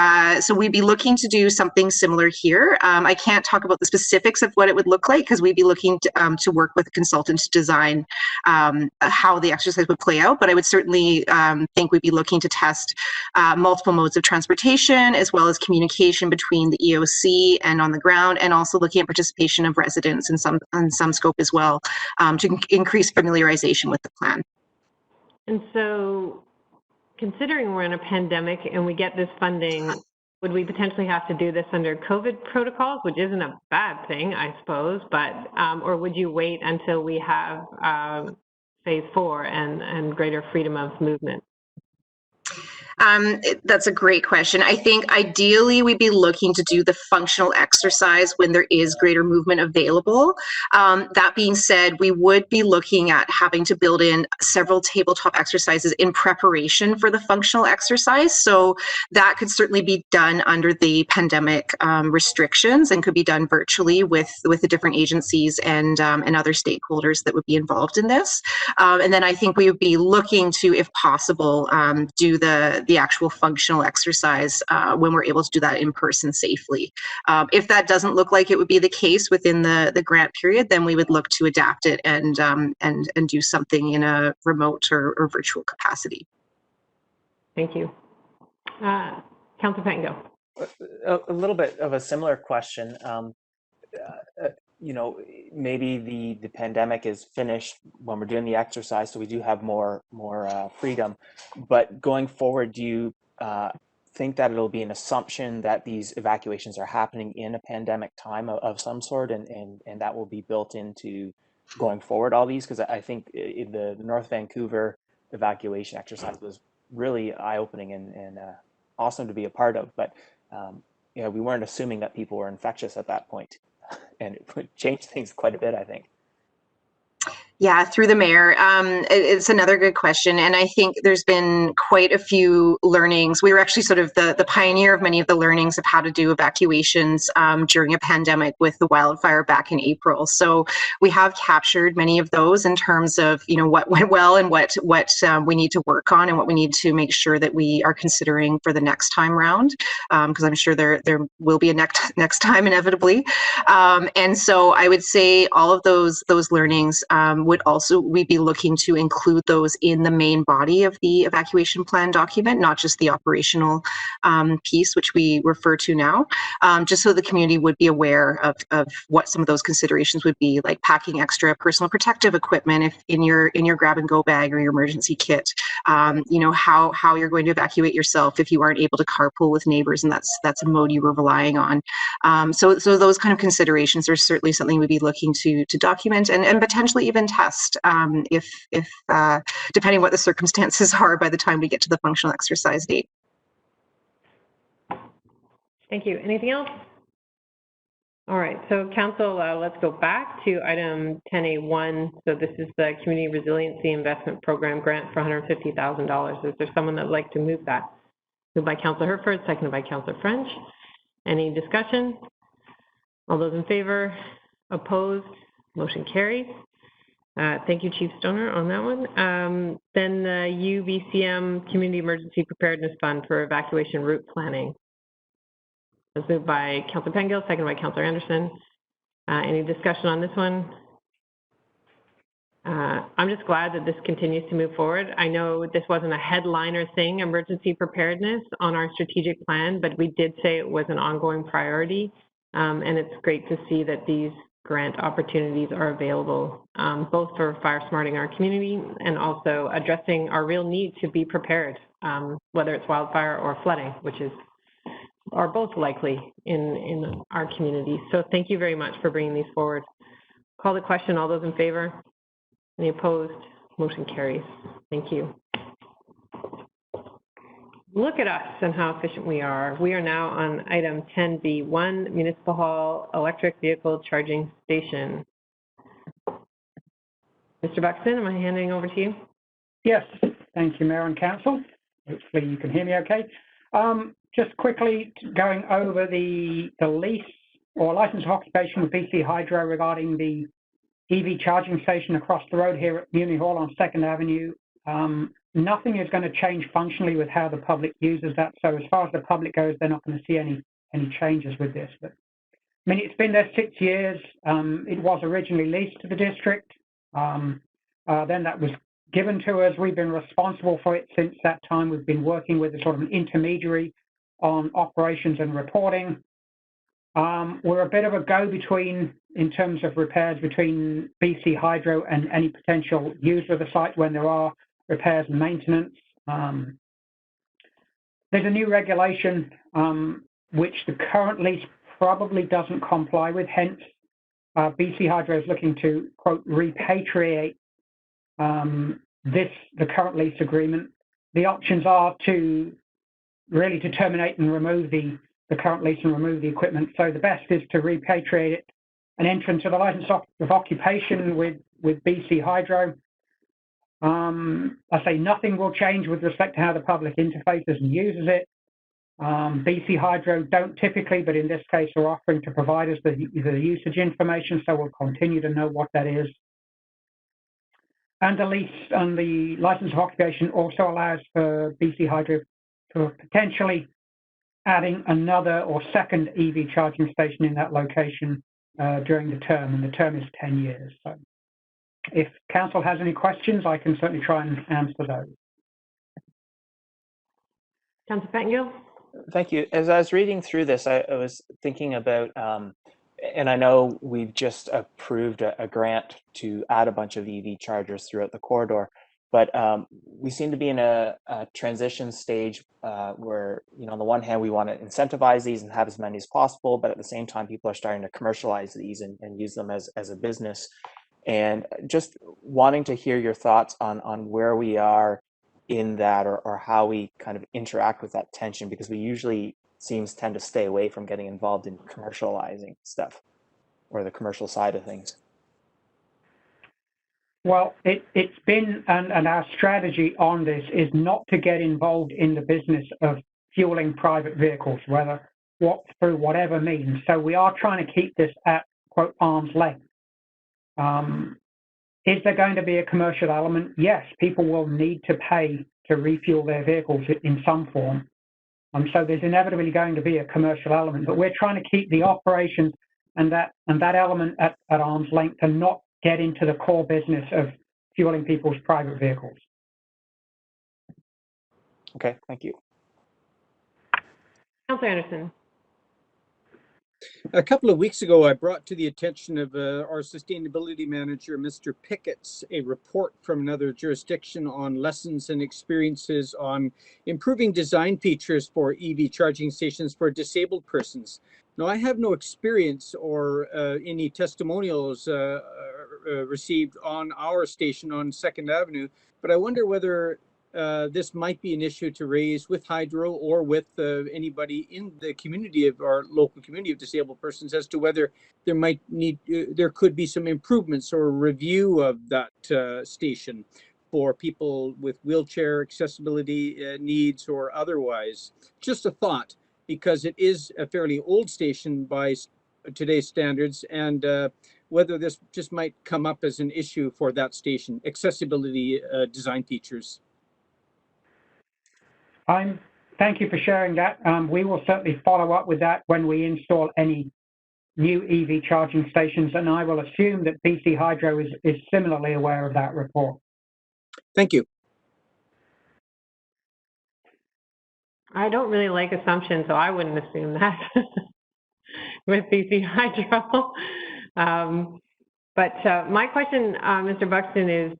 we'd be looking to do something similar here. I can't talk about the specifics of what it would look like, because we'd be looking to work with a consultant to design how the exercise would play out. But I would certainly think we'd be looking to test multiple modes of transportation, as well as communication between the EOC and on the ground, and also looking at participation of residents in some scope as well, to increase familiarization with the plan. And so, considering we're in a pandemic and we get this funding, would we potentially have to do this under COVID protocols, which isn't a bad thing, I suppose, but or would you wait until we have phase 4 and greater freedom of movement? That's a great question. I think ideally we'd be looking to do the functional exercise when there is greater movement available. That being said, we would be looking at having to build in several tabletop exercises in preparation for the functional exercise. So that could certainly be done under the pandemic restrictions, and could be done virtually with the different agencies and other stakeholders that would be involved in this. And then I think we would be looking to, if possible, do the actual functional exercise when we're able to do that in person safely. If that doesn't look like it would be the case within the grant period, then we would look to adapt it and do something in a remote or virtual capacity. Thank you. Councillor Pettengill. A little bit of a similar question. You know, maybe the pandemic is finished when we're doing the exercise, so we do have more freedom. But going forward, do you think that it'll be an assumption that these evacuations are happening in a pandemic time of some sort, and that will be built into going forward, all these? Because I think the North Vancouver evacuation exercise was really eye-opening and awesome to be a part of. But you know, we weren't assuming that people were infectious at that point. And it would change things quite a bit, I think. Yeah, through the mayor. It's another good question. And I think there's been quite a few learnings. We were actually sort of the pioneer of many of the learnings of how to do evacuations during a pandemic with the wildfire back in April. So we have captured many of those in terms of, you know, what went well and what we need to work on and what we need to make sure that we are considering for the next time round, because I'm sure there will be a next time inevitably. And so I would say all of those learnings we'd be looking to include those in the main body of the evacuation plan document, not just the operational piece, which we refer to now, just so the community would be aware of what some of those considerations would be, like packing extra personal protective equipment if in your grab and go bag or your emergency kit, you know, how you're going to evacuate yourself if you aren't able to carpool with neighbors and that's a mode you were relying on. So those kind of considerations are certainly something we'd be looking to document and potentially even test if depending what the circumstances are by the time we get to the functional exercise date. Thank you. Anything else? All right, so council, let's go back to item 10A1. So this is the Community Resiliency Investment Program grant for $150,000. Is there someone that would like to move that? Moved by Councillor Herford, seconded by Councillor French. Any discussion? All those in favor? Opposed? Motion carries. Thank you, Chief Stoner, on that one. Then the UBCM Community Emergency Preparedness Fund for evacuation route planning. It was moved by Councillor Pengill, seconded by Councillor Anderson. Any discussion on this one? I'm just glad that this continues to move forward. I know this wasn't a headliner thing, emergency preparedness, on our strategic plan, but we did say it was an ongoing priority. And it's great to see that these grant opportunities are available, both for fire smarting our community and also addressing our real need to be prepared, whether it's wildfire or flooding, which are both likely in our community. So thank you very much for bringing these forward. Call the question. All those in favor? Any opposed? Motion carries. Thank you. Look at us and how efficient we are. We are now on item 10B1, Municipal Hall Electric Vehicle Charging Station. Mr. Buxton, am I handing over to you? Yes, thank you, Mayor and Council. Hopefully you can hear me okay. Just quickly going over the lease or license of occupation with BC Hydro regarding the EV charging station across the road here at Muni Hall on 2nd Avenue. Nothing is going to change functionally with how the public uses that. So as far as the public goes, they're not going to see any changes with this. But I mean, it's been there 6 years. It was originally leased to the district. Then that was given to us. We've been responsible for it since that time. We've been working with a sort of an intermediary on operations and reporting. We're a bit of a go-between in terms of repairs between BC Hydro and any potential user of the site when there are repairs and maintenance. There's a new regulation which the current lease probably doesn't comply with, hence BC Hydro is looking to, quote, repatriate the current lease agreement. The options are to really to terminate and remove the current lease and remove the equipment. So the best is to repatriate it and enter into the license of occupation with BC Hydro. I say nothing will change with respect to how the public interfaces and uses it. BC Hydro don't typically, but in this case are offering to provide us the usage information, so we'll continue to know what that is. And the lease and the license of occupation also allows for BC Hydro to potentially adding another or second EV charging station in that location during the term, and the term is 10 years. So if council has any questions, I can certainly try and answer those. Councillor Pettengill? Thank you. As I was reading through this, I was thinking about, and I know we've just approved a grant to add a bunch of EV chargers throughout the corridor, but we seem to be in a transition stage where, you know, on the one hand, we want to incentivize these and have as many as possible, but at the same time, people are starting to commercialize these and use them as a business. And just wanting to hear your thoughts on where we are in that, or how we kind of interact with that tension, because we usually tend to stay away from getting involved in commercializing stuff or the commercial side of things. Well, it's been, and our strategy on this is not to get involved in the business of fueling private vehicles, through whatever means. So we are trying to keep this at, quote, arm's length. Is there going to be a commercial element? Yes, people will need to pay to refuel their vehicles in some form. So there's inevitably going to be a commercial element, but we're trying to keep the operations and that element at arm's length and not get into the core business of fueling people's private vehicles. Okay, thank you. Councillor Anderson. A couple of weeks ago, I brought to the attention of our sustainability manager, Mr. Pickett's, a report from another jurisdiction on lessons and experiences on improving design features for EV charging stations for disabled persons. Now, I have no experience or any testimonials received on our station on 2nd Avenue, but I wonder whether this might be an issue to raise with Hydro or with anybody in the community of our local community of disabled persons as to whether there could be some improvements or review of that station for people with wheelchair accessibility needs or otherwise. Just a thought. because it is a fairly old station by today's standards, and whether this just might come up as an issue for that station, accessibility design features. Thank you for sharing that. We will certainly follow up with that when we install any new EV charging stations, and I will assume that BC Hydro is similarly aware of that report. Thank you. I don't really like assumptions, so I wouldn't assume that with BC Hydro. But my question, Mr. Buxton, is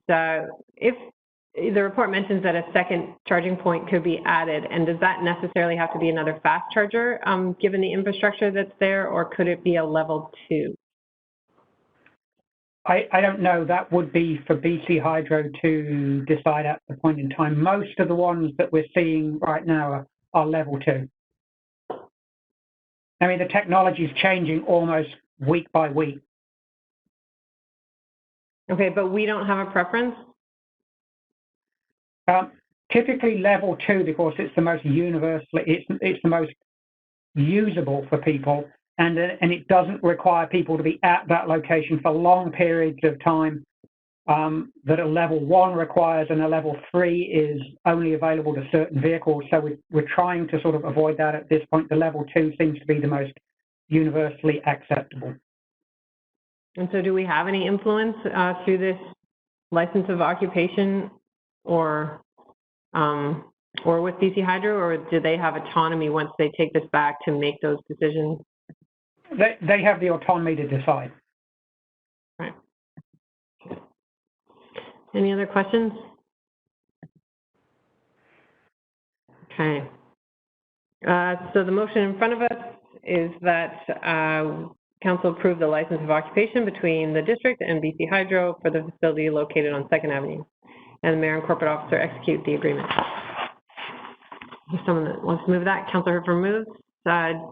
if the report mentions that a second charging point could be added, and does that necessarily have to be another fast charger given the infrastructure that's there, or could it be a level 2? I don't know. That would be for BC Hydro to decide at the point in time. Most of the ones that we're seeing right now are level 2. I mean, the technology is changing almost week by week. Okay, but we don't have a preference? Typically level 2, because it's the most universally, it's the most usable for people, and it doesn't require people to be at that location for long periods of time that a level 1 requires, and a level 3 is only available to certain vehicles. So we're trying to sort of avoid that at this point. The level 2 seems to be the most universally acceptable. And so do we have any influence through this license of occupation or with BC Hydro, or do they have autonomy once they take this back to make those decisions? They have the autonomy to decide. Right. Any other questions? Okay. So the motion in front of us is that Council approve the license of occupation between the district and BC Hydro for the facility located on 2nd Avenue, and the mayor and corporate officer execute the agreement. There's someone that wants to move that. Councillor Hooper moves.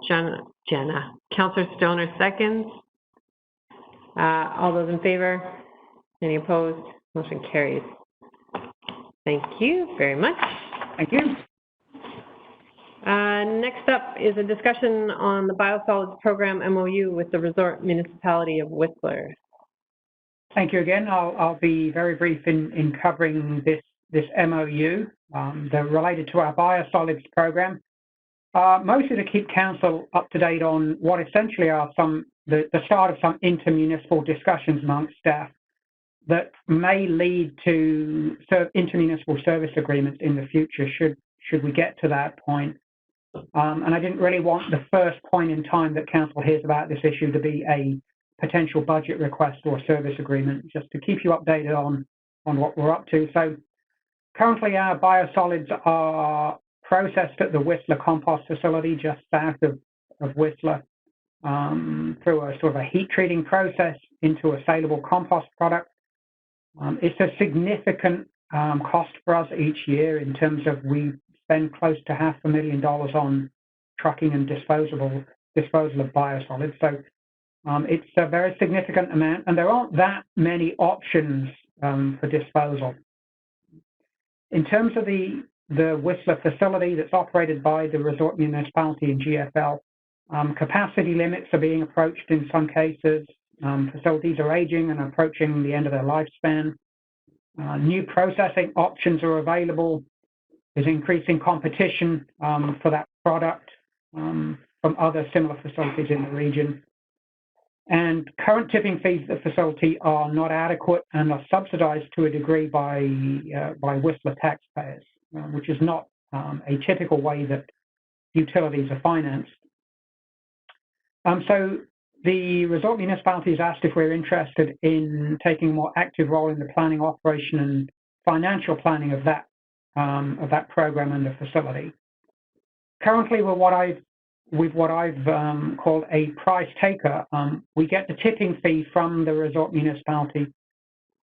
Jenna. Councillor Stoner seconds. All those in favor? Any opposed? Motion carries. Thank you very much. Thank you. Next up is a discussion on the biosolids program MOU with the resort municipality of Whistler. Thank you again. I'll be very brief in covering this MOU. They're related to our biosolids program, mostly to keep council up to date on what essentially are the start of some intermunicipal discussions amongst staff that may lead to intermunicipal service agreements in the future should we get to that point. And I didn't really want the first point in time that council hears about this issue to be a potential budget request or service agreement, just to keep you updated on what we're up to. So currently our biosolids are processed at the Whistler compost facility just south of Whistler through a sort of a heat treating process into a saleable compost product. It's a significant cost for us each year in terms of we spend close to $500,000 on trucking and disposal of biosolids. So it's a very significant amount, and there aren't that many options for disposal. In terms of the Whistler facility that's operated by the resort municipality and GFL, capacity limits are being approached in some cases. Facilities are aging and approaching the end of their lifespan. New processing options are available. There's increasing competition for that product from other similar facilities in the region. And current tipping fees at the facility are not adequate and are subsidized to a degree by Whistler taxpayers, which is not a typical way that utilities are financed. So the resort municipality has asked if we're interested in taking a more active role in the planning, operation, and financial planning of that program and the facility. Currently, with what I've called a price taker, we get the tipping fee from the resort municipality,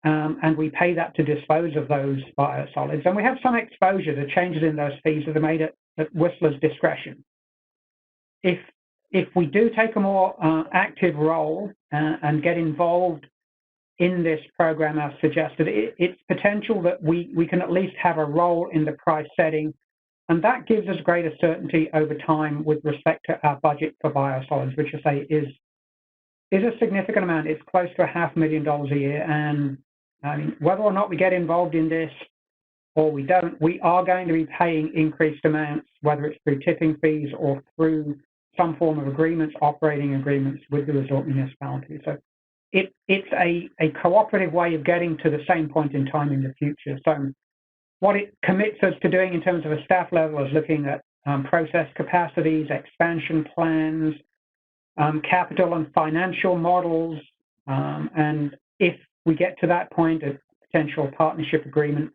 and we pay that to dispose of those biosolids. And we have some exposure to changes in those fees that are made at Whistler's discretion. If we do take a more active role and get involved in this program as suggested, it's potential that we can at least have a role in the price setting And that gives us greater certainty over time with respect to our budget for biosolids, which I say is a significant amount. It's close to $500,000 a year. And I mean, whether or not we get involved in this or we don't, we are going to be paying increased amounts, whether it's through tipping fees or through some form of agreements, operating agreements with the resort municipality. So it's a cooperative way of getting to the same point in time in the future. So what it commits us to doing in terms of a staff level is looking at process capacities, expansion plans, capital and financial models, and if we get to that point, a potential partnership agreement,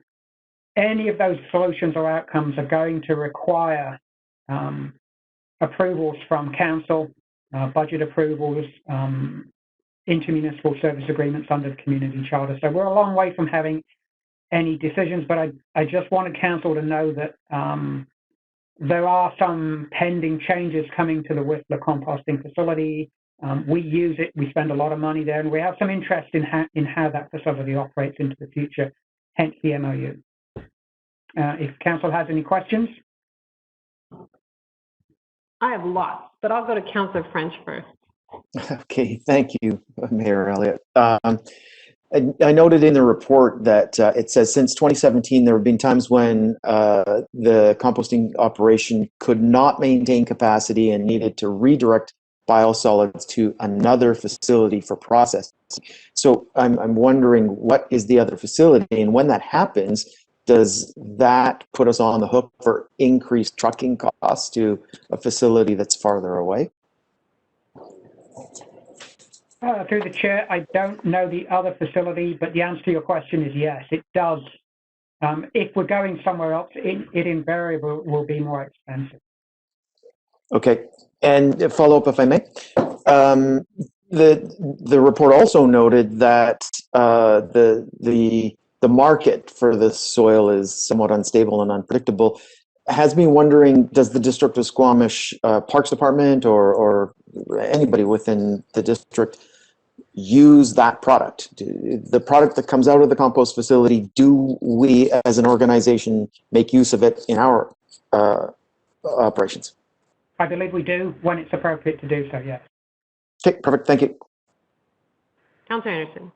any of those solutions or outcomes are going to require approvals from council, budget approvals, intermunicipal service agreements under the community charter. So we're a long way from having any decisions, but I just wanted council to know that there are some pending changes coming to the Whistler composting facility. We use it, we spend a lot of money there, and we have some interest in how that facility operates into the future, hence the MOU. If council has any questions. I have lots, but I'll go to Councillor French first. Okay, thank you, Mayor Elliott. I noted in the report that it says since 2017, there have been times when the composting operation could not maintain capacity and needed to redirect biosolids to another facility for processing. So I'm wondering, what is the other facility? And when that happens, does that put us on the hook for increased trucking costs to a facility that's farther away? Through the chair, I don't know the other facility, but the answer to your question is yes, it does. If we're going somewhere else, it invariably will be more expensive. Okay, and a follow-up, if I may. The report also noted that the market for the soil is somewhat unstable and unpredictable. Has me wondering, does the District of Squamish Parks Department or anybody within the district use that product? The product that comes out of the compost facility, do we as an organization make use of it in our operations? I believe we do when it's appropriate to do so, yes. Okay, perfect, thank you. Councillor Anderson.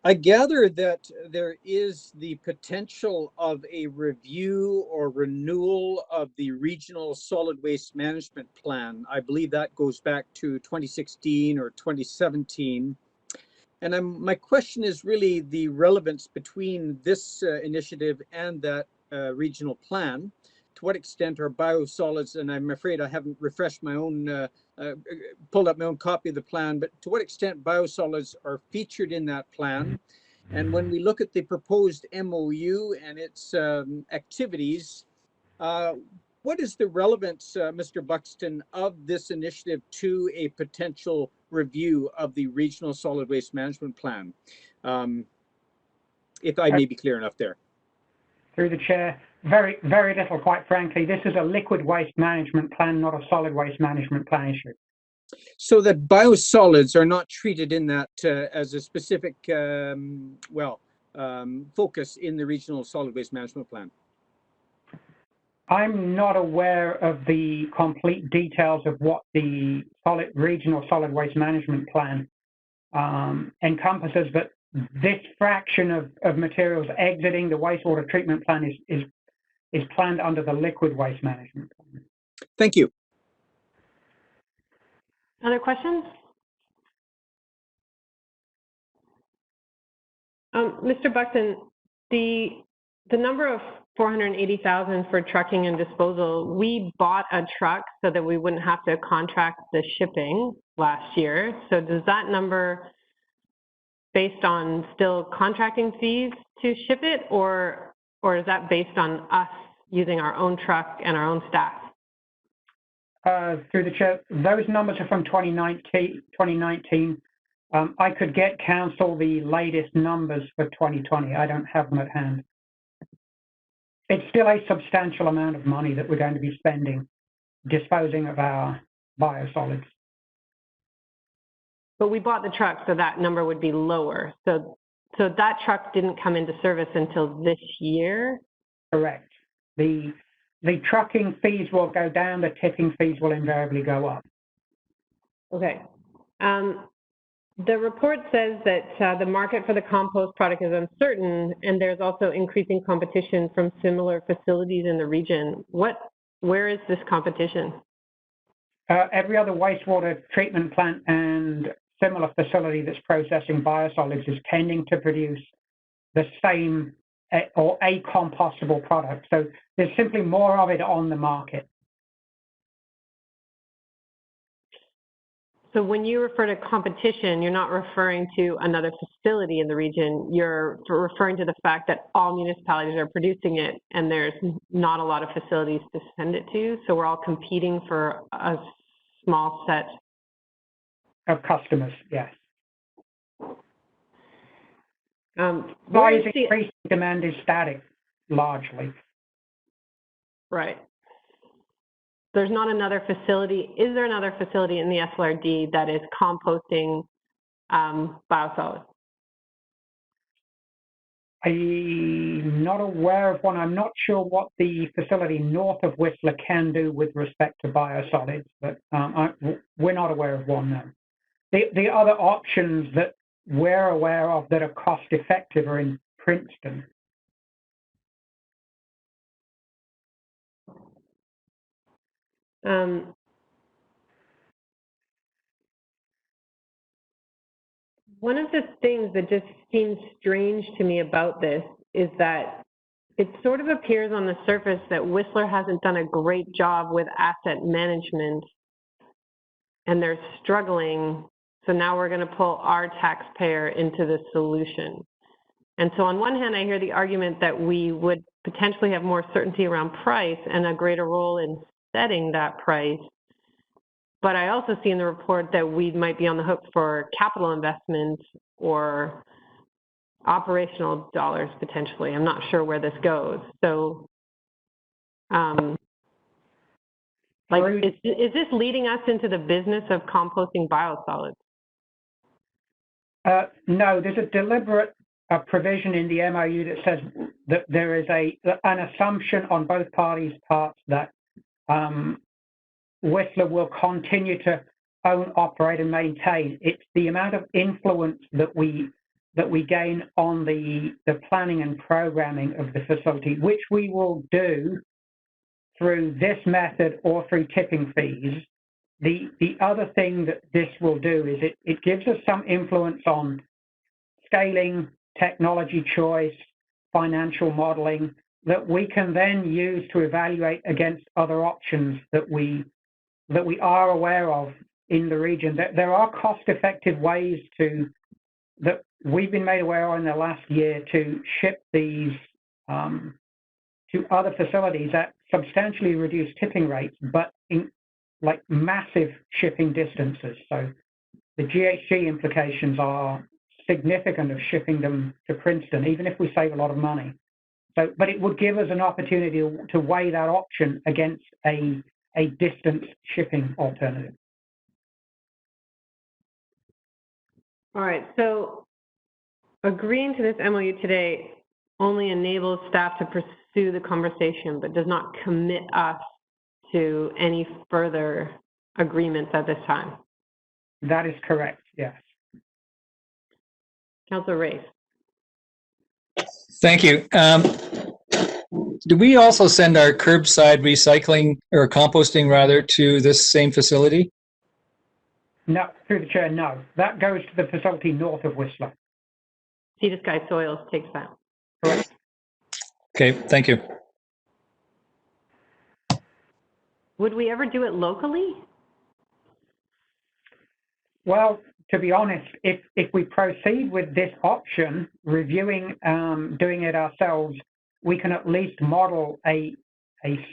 I gather that there is the potential of a review or renewal of the Regional Solid Waste Management Plan. I believe that goes back to 2016 or 2017. And my question is really the relevance between this initiative and that regional plan. To what extent are biosolids, and I'm afraid I haven't refreshed my own, pulled up my own copy of the plan, but to what extent biosolids are featured in that plan? And when we look at the proposed MOU and its activities, what is the relevance, Mr. Buxton, of this initiative to a potential review of the Regional Solid Waste Management Plan? If I may be clear enough there. Through the chair, very, very little, quite frankly. This is a liquid waste management plan, not a solid waste management plan issue. So that biosolids are not treated in that as a specific, focus in the Regional Solid Waste Management Plan? I'm not aware of the complete details of what the Regional Solid Waste Management Plan encompasses, but this fraction of materials exiting the wastewater treatment plan is planned under the liquid waste management plan. Thank you. Other questions? Mr. Buxton, the number of 480,000 for trucking and disposal, we bought a truck so that we wouldn't have to contract the shipping last year. So does that number based on still contracting fees to ship it, or is that based on us using our own truck and our own staff? Through the chair, those numbers are from 2019. I could get council the latest numbers for 2020. I don't have them at hand. It's still a substantial amount of money that we're going to be spending disposing of our biosolids. But we bought the truck, so that number would be lower. So that truck didn't come into service until this year. correct. The trucking fees will go down, the tipping fees will invariably go up. Okay. The report says that the market for the compost product is uncertain, and there's also increasing competition from similar facilities in the region. Where is this competition? Every other wastewater treatment plant and similar facility that's processing biosolids is tending to produce the same or a compostable product. So there's simply more of it on the market. So when you refer to competition, you're not referring to another facility in the region. You're referring to the fact that all municipalities are producing it and there's not a lot of facilities to send it to. So we're all competing for a small set of customers, yes. Where is increasing demand is static, largely. Right. There's not another facility. Is there another facility in the SLRD that is composting biosolids? I'm not aware of one. I'm not sure what the facility north of Whistler can do with respect to biosolids, but we're not aware of one, no. The other options that we're aware of that are cost effective are in Princeton. One of the things that just seems strange to me about this is that it sort of appears on the surface that Whistler hasn't done a great job with asset management and they're struggling. So now we're going to pull our taxpayer into the solution. And so on one hand, I hear the argument that we would potentially have more certainty around price and a greater role in setting that price. But I also see in the report that we might be on the hook for capital investments or operational dollars potentially. I'm not sure where this goes. So, is this leading us into the business of composting biosolids? No, there's a deliberate provision in the MOU that says that there is an assumption on both parties' parts that Whistler will continue to own, operate, and maintain. It's the amount of influence that we gain on the planning and programming of the facility, which we will do through this method or through tipping fees. The other thing that this will do is it gives us some influence on scaling, technology choice, financial modeling that we can then use to evaluate against other options that we are aware of in the region. There are cost-effective ways that we've been made aware of in the last year to ship these to other facilities at substantially reduced tipping rates, but in like massive shipping distances. So the GHG implications are significant of shipping them to Princeton, even if we save a lot of money. So, but it would give us an opportunity to weigh that option against a distance shipping alternative. All right, so agreeing to this MOU today only enables staff to pursue the conversation, but does not commit us to any further agreements at this time. That is correct, yes. Councilor Race. Thank you. Do we also send our curbside recycling or composting rather to this same facility? No, through the chair, no. That goes to the facility north of Whistler. Sea to Sky Soils takes that. Correct. Okay, thank you. Would we ever do it locally? Well, to be honest, if we proceed with this option, reviewing doing it ourselves, we can at least model a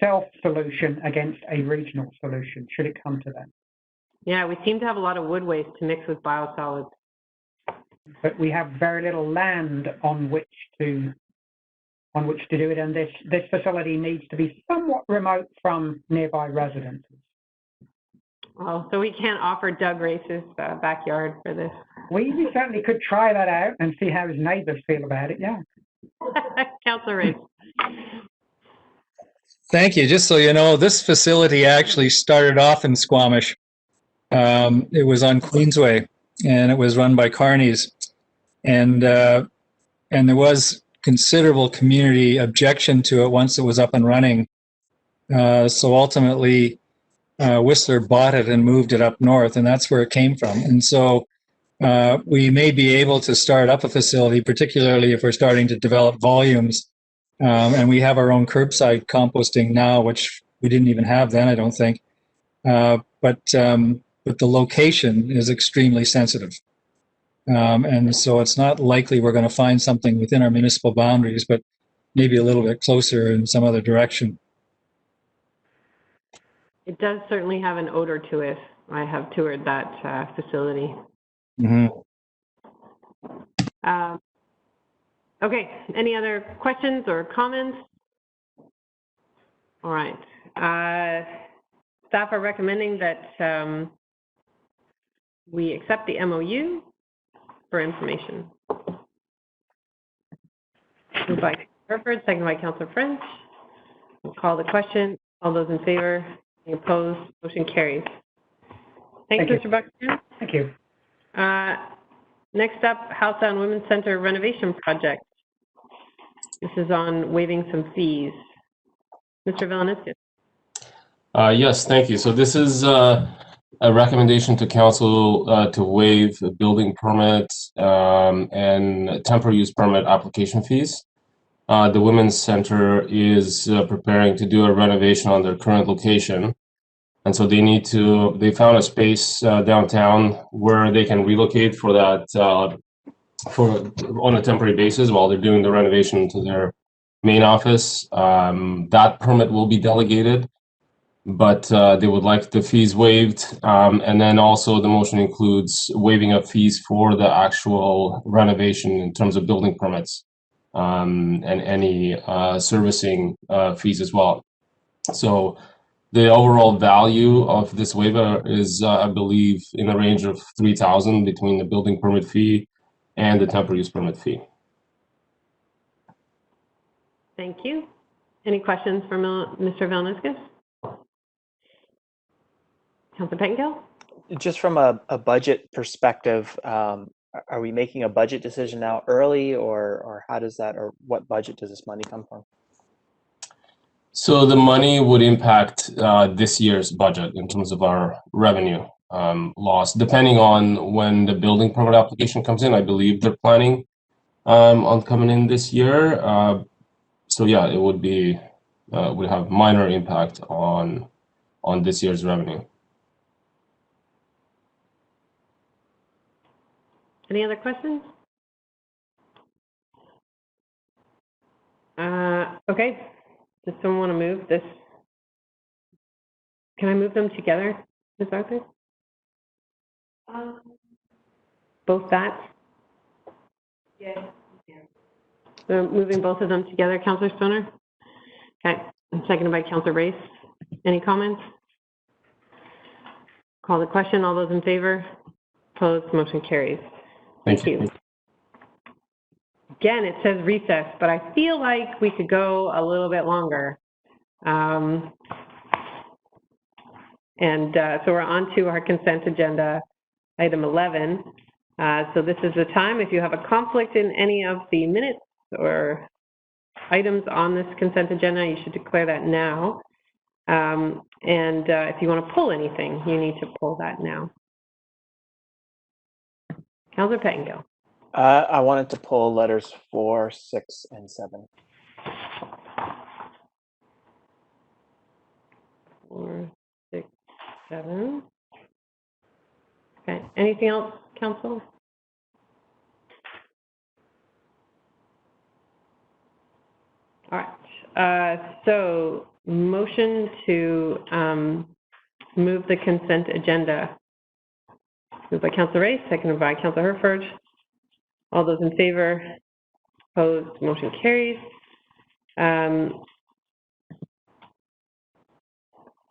self-solution against a regional solution, should it come to that. Yeah, we seem to have a lot of wood waste to mix with biosolids. But we have very little land on which to do it, and this facility needs to be somewhat remote from nearby residences. Oh, so we can't offer Doug Race's backyard for this. We certainly could try that out and see how his neighbors feel about it, yeah. Councilor Race. Thank you. Just so you know, this facility actually started off in Squamish. It was on Queensway, and it was run by Carney's, and there was considerable community objection to it once it was up and running. So ultimately, Whistler bought it and moved it up north, and that's where it came from. And so we may be able to start up a facility, particularly if we're starting to develop volumes. And we have our own curbside composting now, which we didn't even have then, I don't think. But the location is extremely sensitive. And so it's not likely we're going to find something within our municipal boundaries, but maybe a little bit closer in some other direction. It does certainly have an odor to it. I have toured that facility. Mm-hmm. Okay, any other questions or comments? All right. Staff are recommending that we accept the MOU for information. Moved by Herford, seconded by Councillor French. We'll call the question. All those in favor? Any opposed? Motion carries. Thanks, Mr. Buxton. Thank you. Next up, House on Women's Center renovation project. This is on waiving some fees. Mr. Vilaniskis. Yes, thank you. So this is a recommendation to council to waive building permit and temporary use permit application fees. The Women's Center is preparing to do a renovation on their current location. And so they found a space downtown where they can relocate for that, on a temporary basis while they're doing the renovation to their main office. That permit will be delegated, but they would like the fees waived. And then also the motion includes waiving of fees for the actual renovation in terms of building permits and any servicing fees as well. So the overall value of this waiver is, I believe, in the range of $3,000 between the building permit fee and the temporary use permit fee. Thank you. Any questions for Mr. Vilaniskis? Councilor Pettengill? Just from a budget perspective, are we making a budget decision now early, or how does that, or what budget does this money come from? So the money would impact this year's budget in terms of our revenue loss, depending on when the building permit application comes in. I believe they're planning on coming in this year. So yeah, it would be would have minor impact on this year's revenue. Any other questions? Okay. Does someone want to move this? Can I move them together, Ms. Arthur? Both that? Yes. So moving both of them together, Councillor Stoner? Okay. And seconded by Councillor Race. Any comments? Call the question. All those in favor? Opposed? Motion carries. Thank you. Again, it says recess, but I feel like we could go a little bit longer. So we're on to our consent agenda, item 11. So this is the time, if you have a conflict in any of the minutes or items on this consent agenda, you should declare that now. If you want to pull anything, you need to pull that now. Councillor Pettengill. I wanted to pull letters 4, 6, and 7. 4, 6, 7. Okay. Anything else, Council? All right. So motion to move the consent agenda. Moved by Councillor Race, seconded by Councillor Herford. All those in favor? Opposed? Motion carries.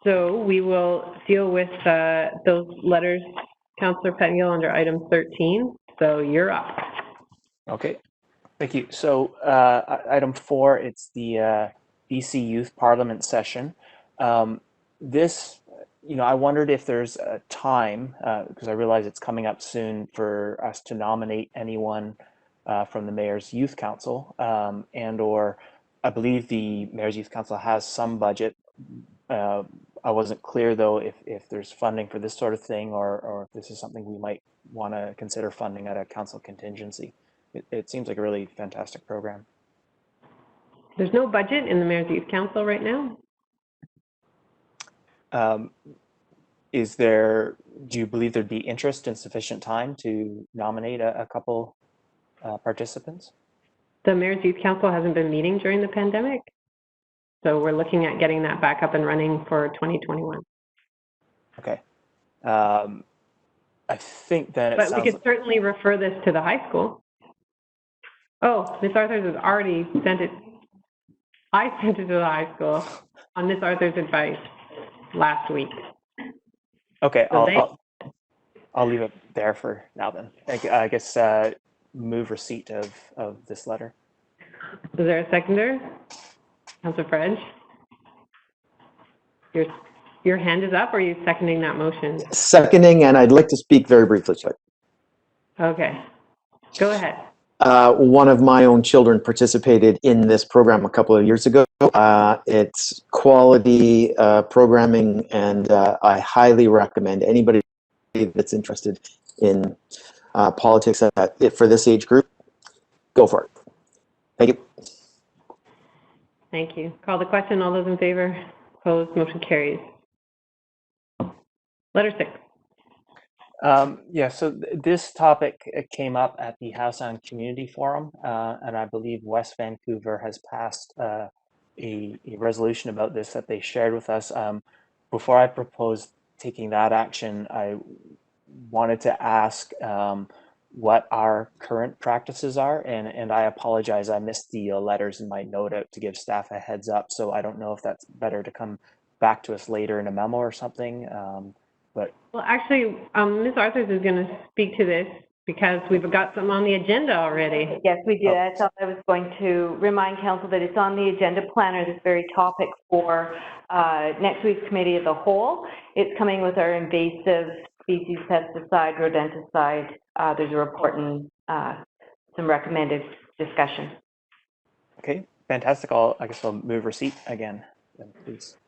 So we will deal with those letters, Councillor Pettengill, under item 13. So you're up. Okay, thank you. So item 4, it's the BC Youth Parliament session. This, I wondered if there's a time, because I realize it's coming up soon, for us to nominate anyone from the Mayor's Youth Council, and or I believe the Mayor's Youth Council has some budget. I wasn't clear though if there's funding for this sort of thing, or if this is something we might want to consider funding at a council contingency. It seems like a really fantastic program. There's no budget in the Mayor's Youth Council right now. Do you believe there'd be interest and sufficient time to nominate a couple participants? The Mayor's Youth Council hasn't been meeting during the pandemic, so we're looking at getting that back up and running for 2021. Okay. I think then But we could certainly refer this to the high school. Oh, Ms. Arthurs has already sent it. I sent it to the high school on Ms. Arthurs' advice last week. Okay, So I'll leave it there for now then. I guess move receipt of this letter. Is there a seconder? Councilor French? Your hand is up, or are you seconding that motion? Seconding, and I'd like to speak very briefly to it. Okay, go ahead. One of my own children participated in this program a couple of years ago. It's quality programming, and I highly recommend anybody that's interested in politics for this age group, go for it. Thank you. Thank you. Call the question. All those in favor? Opposed? Motion carries. Letter 6. Yeah, so this topic came up at the Howe Sound Community Forum, and I believe West Vancouver has passed a resolution about this that they shared with us. Before I proposed taking that action, I wanted to ask what our current practices are, and I apologize, I missed the letters in my note out to give staff a heads up, so I don't know if that's better to come back to us later in a memo or something. Well, actually, Ms. Arthurs is going to speak to this because we've got something on the agenda already. Yes, we do. I thought I was going to remind council that it's on the agenda planner, this very topic for next week's committee of the whole. It's coming with our invasive species pesticide, rodenticide. There's a report and some recommended discussion. Okay, fantastic. I guess I'll move receipt again, then, please.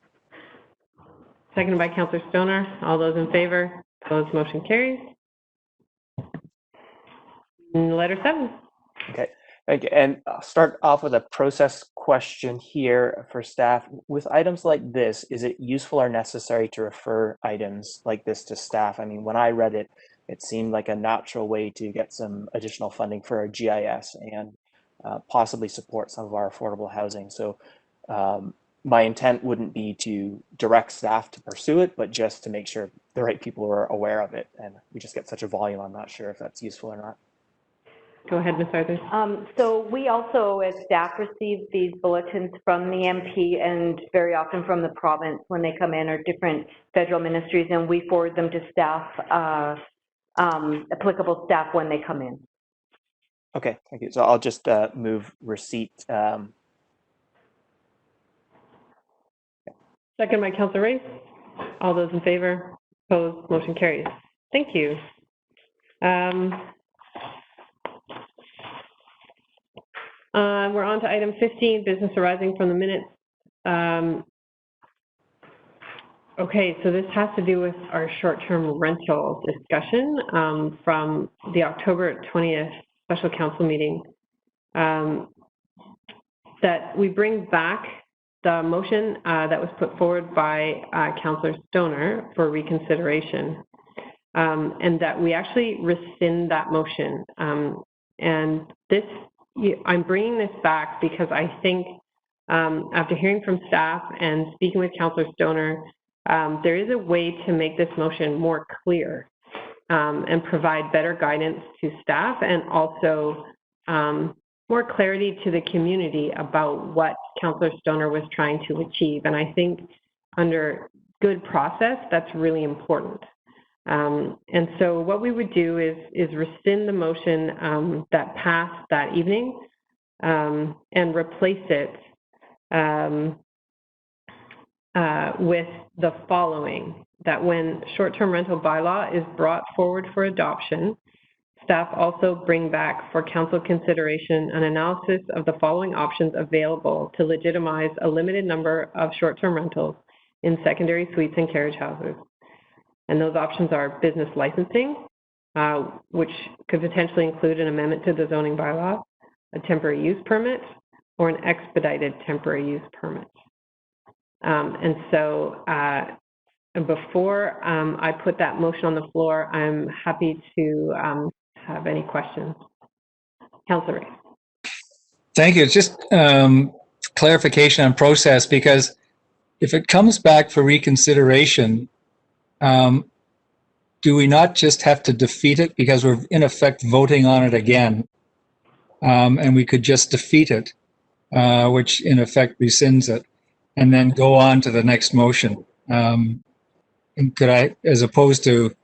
Seconded by Councillor Stoner. All those in favor? Opposed? Motion carries. Letter 7. Okay, thank you. And I'll start off with a process question here for staff. With items like this, is it useful or necessary to refer items like this to staff? I mean, when I read it, it seemed like a natural way to get some additional funding for our GIS and possibly support some of our affordable housing. So my intent wouldn't be to direct staff to pursue it, but just to make sure the right people are aware of it. And we just get such a volume, I'm not sure if that's useful or not. Go ahead, Ms. Arthurs. So we also, as staff, receive these bulletins from the MP and very often from the province when they come in, or different federal ministries, and we forward them to staff, applicable staff when they come in. Okay, thank you. So I'll just move receipt. Second by Councillor Race. All those in favor? Opposed? Motion carries. Thank you. We're on to item 15, business arising from the minutes. Okay, so this has to do with our short-term rental discussion from the October 20th special council meeting, that we bring back the motion that was put forward by Councillor Stoner for reconsideration, and that we actually rescind that motion. And this, I'm bringing this back because I think after hearing from staff and speaking with Councillor Stoner, there is a way to make this motion more clear and provide better guidance to staff, and also more clarity to the community about what Councillor Stoner was trying to achieve. And I think under good process, that's really important. And so what we would do is rescind the motion that passed that evening and replace it with the following, that when short-term rental bylaw is brought forward for adoption, staff also bring back for council consideration an analysis of the following options available to legitimize a limited number of short-term rentals in secondary suites and carriage houses. And those options are business licensing, which could potentially include an amendment to the zoning bylaw, a temporary use permit, or an expedited temporary use permit. And so before I put that motion on the floor, I'm happy to have any questions. Councillor Ray. Thank you. Just clarification on process, because if it comes back for reconsideration, do we not just have to defeat it because we're in effect voting on it again? And we could just defeat it, which in effect rescinds it, and then go on to the next motion. And could I, as opposed to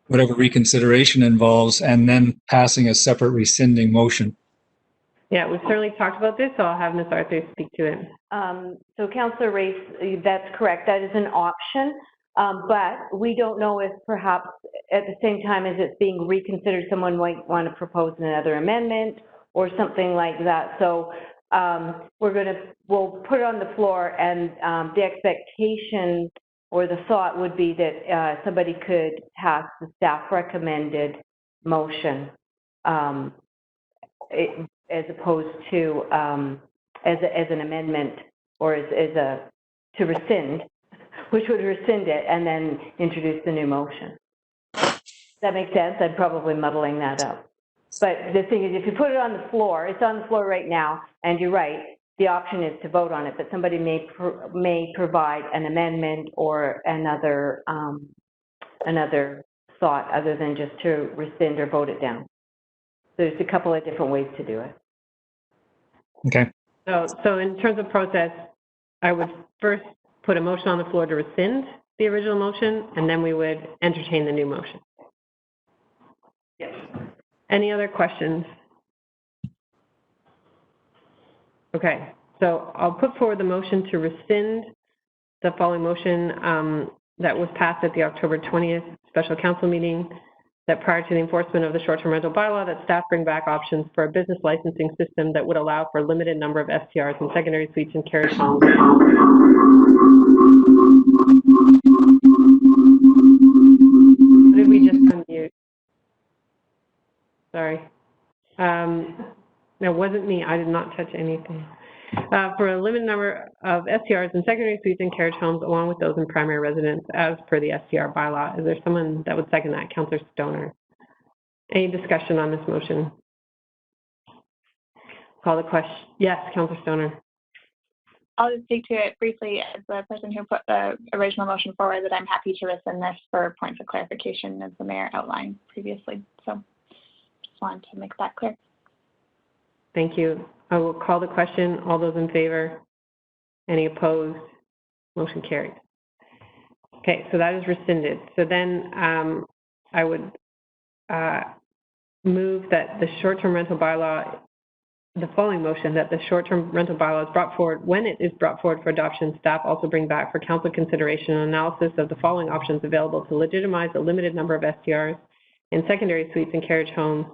whatever reconsideration involves, and then passing a separate rescinding motion? Yeah, we've certainly talked about this, so I'll have Ms. Arthur speak to it. So Councillor Race, that's correct. That is an option. But we don't know if perhaps at the same time as it's being reconsidered, someone might want to propose another amendment or something like that. So we'll put it on the floor, and the expectation or the thought would be that somebody could pass the staff recommended motion as opposed to as an amendment, or to rescind, which would rescind it and then introduce the new motion. Does that make sense? I'm probably muddling that up. But the thing is, if you put it on the floor, it's on the floor right now, and you're right, the option is to vote on it, but somebody may provide an amendment or another thought other than just to rescind or vote it down. So there's a couple of different ways to do it. Okay. So in terms of process, I would first put a motion on the floor to rescind the original motion, and then we would entertain the new motion. Yes. Any other questions? Okay, so I'll put forward the motion to rescind the following motion that was passed at the October 20th special council meeting, that prior to the enforcement of the short-term rental bylaw, that staff bring back options for a business licensing system that would allow for a limited number of STRs in secondary suites and carriage homes. What did we just unmute? Sorry. That wasn't me. I did not touch anything. For a limited number of STRs in secondary suites and carriage homes, along with those in primary residence, as per the STR bylaw. Is there someone that would second that? Councillor Stoner. Any discussion on this motion? Call the question. Yes, Councillor Stoner. I'll just speak to it briefly as the person who put the original motion forward, that I'm happy to rescind this for points of clarification as the mayor outlined previously. So just wanted to make that clear. Thank you. I will call the question. All those in favor? Any opposed? Motion carried. Okay, so that is rescinded. So then I would move that the short-term rental bylaw, the following motion, that the short-term rental bylaw is brought forward. When it is brought forward for adoption, staff also bring back for council consideration an analysis of the following options available to legitimize a limited number of STRs in secondary suites and carriage homes.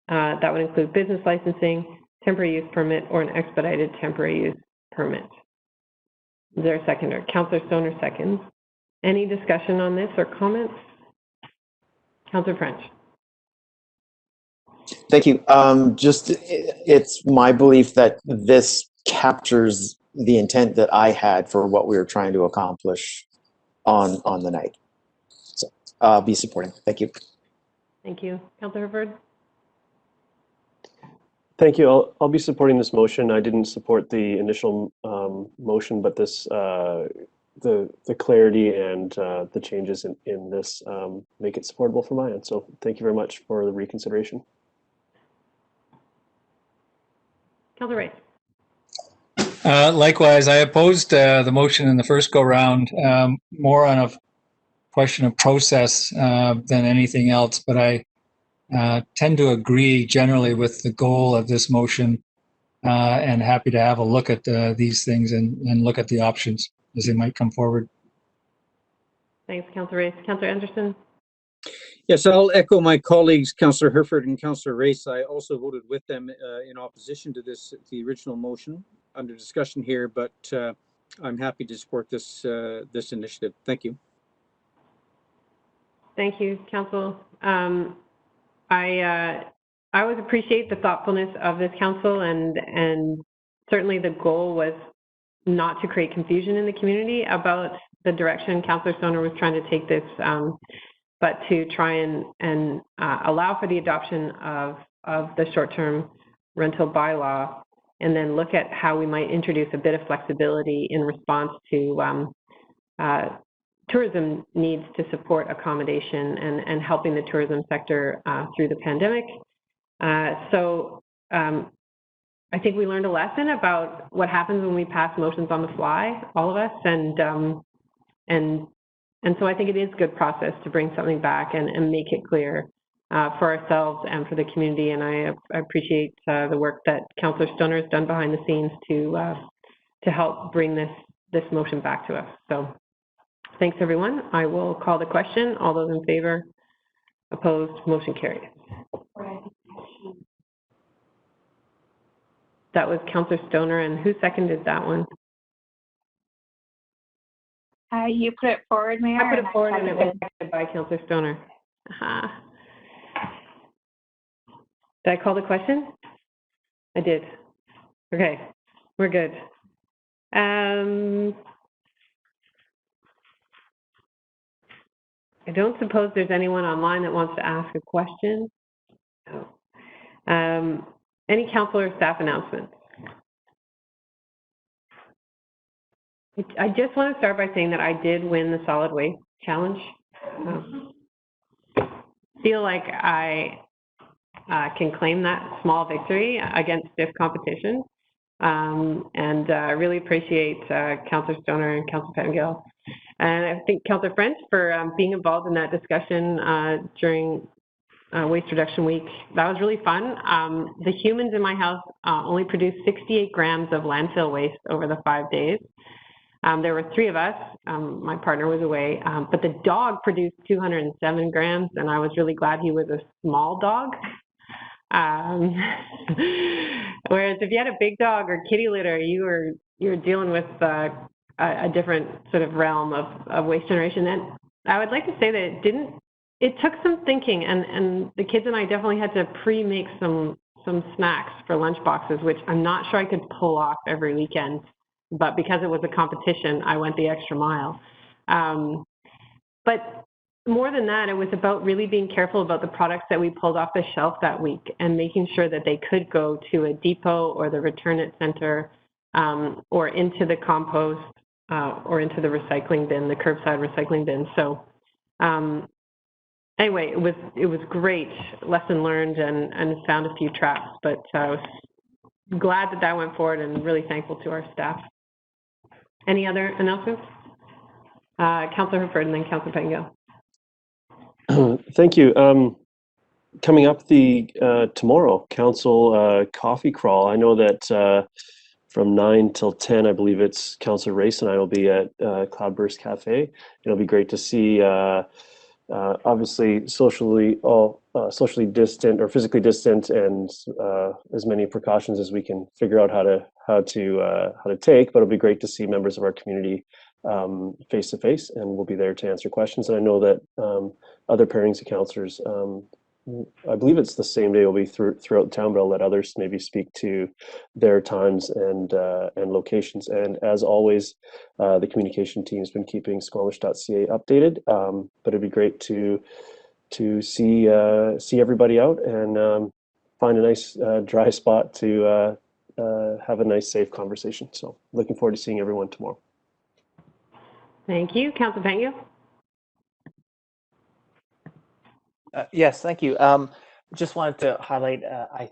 That would include business licensing, temporary use permit, or an expedited temporary use permit. Is there a seconder? Councillor Stoner seconds. Any discussion on this or comments? Councillor French. Thank you. It's my belief that this captures the intent that I had for what we were trying to accomplish on the night. So I'll be supporting. Thank you. Thank you. Councillor Herford. Thank you. I'll be supporting this motion. I didn't support the initial motion, but this the clarity and the changes in this make it supportable for my end. So thank you very much for the reconsideration. Councillor Ray. Likewise, I opposed the motion in the first go-round, more on a question of process than anything else, but I tend to agree generally with the goal of this motion, and happy to have a look at these things and look at the options as they might come forward. Thanks, Councillor Race. Councillor Anderson? Yes, I'll echo my colleagues, Councillor Herford and Councillor Race. I also voted with them in opposition to the original motion under discussion here, but I'm happy to support this initiative. Thank you. Thank you, Council. I always appreciate the thoughtfulness of this council, and certainly the goal was not to create confusion in the community about the direction Councillor Stoner was trying to take this, but to try and allow for the adoption of the short-term rental bylaw, and then look at how we might introduce a bit of flexibility in response to tourism needs to support accommodation and helping the tourism sector through the pandemic. So I think we learned a lesson about what happens when we pass motions on the fly, all of us, and so I think it is good process to bring something back and make it clear for ourselves and for the community. And I appreciate the work that Councillor Stoner has done behind the scenes to help bring this motion back to us. So thanks, everyone. I will call the question. All those in favor? Opposed? Motion carried. That was Councillor Stoner, and who seconded that one? You put it forward, Mayor. I put it forward, and it was seconded by Councillor Stoner. Did I call the question? I did. Okay, we're good. I don't suppose there's anyone online that wants to ask a question. No. Any council or staff announcements? I just want to start by saying that I did win the solid waste challenge. Feel like I can claim that small victory against stiff competition. And I really appreciate Councillor Stoner and Councillor Pettengill. And I think Councillor French for being involved in that discussion during Waste Reduction Week. That was really fun. The humans in my house only produced 68 grams of landfill waste over the 5 days. There were 3 of us. My partner was away, but the dog produced 207 grams, and I was really glad he was a small dog. Whereas if you had a big dog or kitty litter, you were dealing with a different sort of realm of waste generation. And I would like to say that it took some thinking, and the kids and I definitely had to pre-make some snacks for lunch boxes, which I'm not sure I could pull off every weekend. But because it was a competition, I went the extra mile. But more than that, it was about really being careful about the products that we pulled off the shelf that week and making sure that they could go to a depot or the return it center or into the compost or into the recycling bin, the curbside recycling bin. So anyway, it was great, lesson learned, and found a few traps, but I was glad that went forward and really thankful to our staff. Any other announcements? Councillor Herford and then Councillor Pettengill. Thank you. Coming up tomorrow, Council coffee crawl. I know that from 9 till 10, I believe it's Councillor Race and I will be at Cloudburst Cafe. It'll be great to see, obviously, socially distant or physically distant, and as many precautions as we can figure out how to take. But it'll be great to see members of our community face to face, and we'll be there to answer questions. And I know that other pairings of councillors, I believe it's the same day, will be throughout town, but I'll let others maybe speak to their times and locations. And as always, the communication team has been keeping Squamish.ca updated. But it'd be great to see everybody out and find a nice dry spot to have a nice, safe conversation. So looking forward to seeing everyone tomorrow. Thank you. Councillor Pettengill. Yes, thank you. Just wanted to highlight, I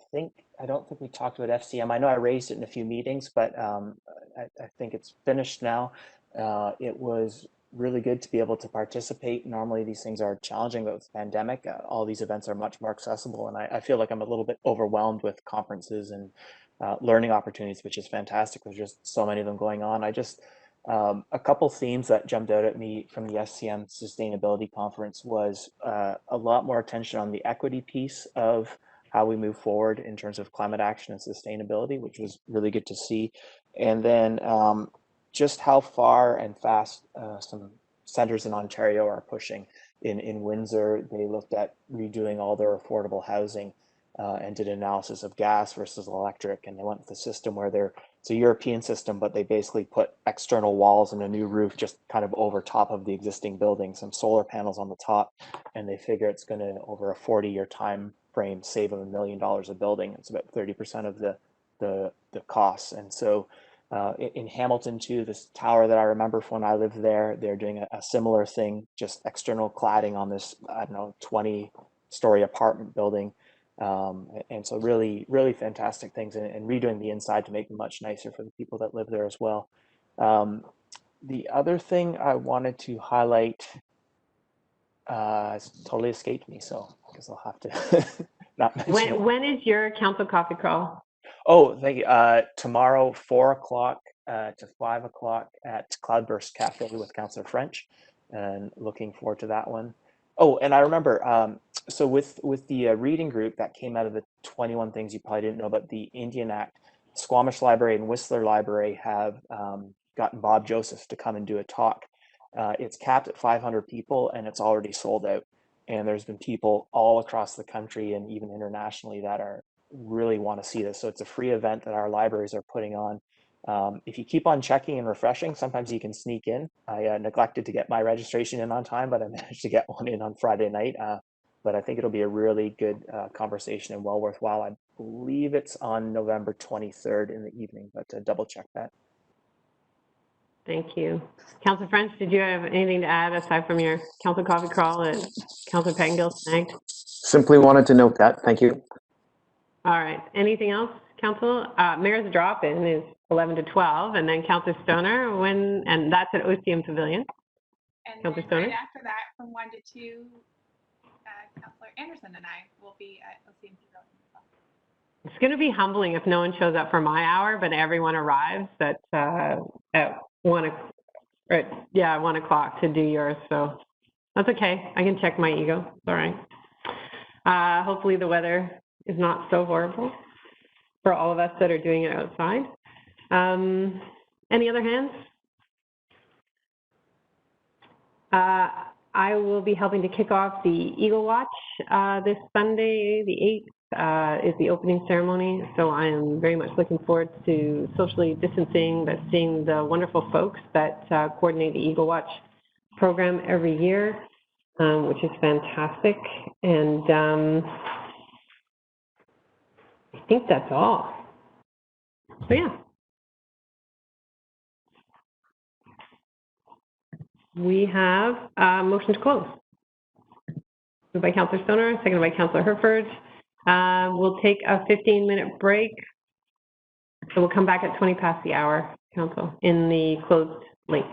don't think we talked about FCM. I know I raised it in a few meetings, but I think it's finished now. It was really good to be able to participate. Normally these things are challenging, but with the pandemic, all these events are much more accessible. And I feel like I'm a little bit overwhelmed with conferences and learning opportunities, which is fantastic. There's just so many of them going on. A couple themes that jumped out at me from the SCM Sustainability Conference was a lot more attention on the equity piece of how we move forward in terms of climate action and sustainability, which was really good to see. And then just how far and fast some centers in Ontario are pushing. In Windsor, they looked at redoing all their affordable housing and did an analysis of gas versus electric, and they went with a system where it's a European system, but they basically put external walls and a new roof just kind of over top of the existing building, some solar panels on the top, and they figure it's going to, over a 40-year time frame, save them $1 million a building. It's about 30% of the costs. And so in Hamilton too, this tower that I remember from when I lived there, they're doing a similar thing, just external cladding on this, I don't know, 20-story apartment building. And so really, really fantastic things, and redoing the inside to make it much nicer for the people that live there as well. The other thing I wanted to highlight it's totally escaped me, so I guess I'll have to not mention it. When is your council coffee crawl? Oh, thank you. Tomorrow, 4 o'clock to 5 o'clock at Cloudburst Cafe with Councillor French, and looking forward to that one. Oh, and I remember, so with the reading group that came out of the 21 things you probably didn't know about the Indian Act, Squamish Library and Whistler Library have gotten Bob Joseph to come and do a talk. It's capped at 500 people, and it's already sold out. And there's been people all across the country and even internationally that really want to see this. So it's a free event that our libraries are putting on. If you keep on checking and refreshing, sometimes you can sneak in. I neglected to get my registration in on time, but I managed to get one in on Friday night. But I think it'll be a really good conversation and well worthwhile. I believe it's on November 23rd in the evening, but double check that. Thank you. Councillor French, did you have anything to add aside from your council coffee crawl that Councillor Pettengill snagged? Simply wanted to note that. Thank you. All right. Anything else, Council? Mayor's drop-in is 11 to 12, and then Councillor Stoner, and that's at OCM Pavilion. And Councillor then Stoner? right after that, from 1 to 2, Councillor Anderson and I will be at OCM Pavilion as well. It's going to be humbling if no one shows up for my hour, but everyone arrives at 1 o'clock to do yours. So that's okay. I can check my ego. It's all right. Hopefully the weather is not so horrible for all of us that are doing it outside. Any other hands? I will be helping to kick off the Eagle Watch this Sunday, the 8th, is the opening ceremony. So I am very much looking forward to socially distancing, but seeing the wonderful folks that coordinate the Eagle Watch program every year, which is fantastic. And I think that's all. So yeah. We have a motion to close. Moved by Councillor Stoner, seconded by Councillor Herford. We'll take a 15-minute break. So we'll come back at 20 past the hour, Council, in the closed link.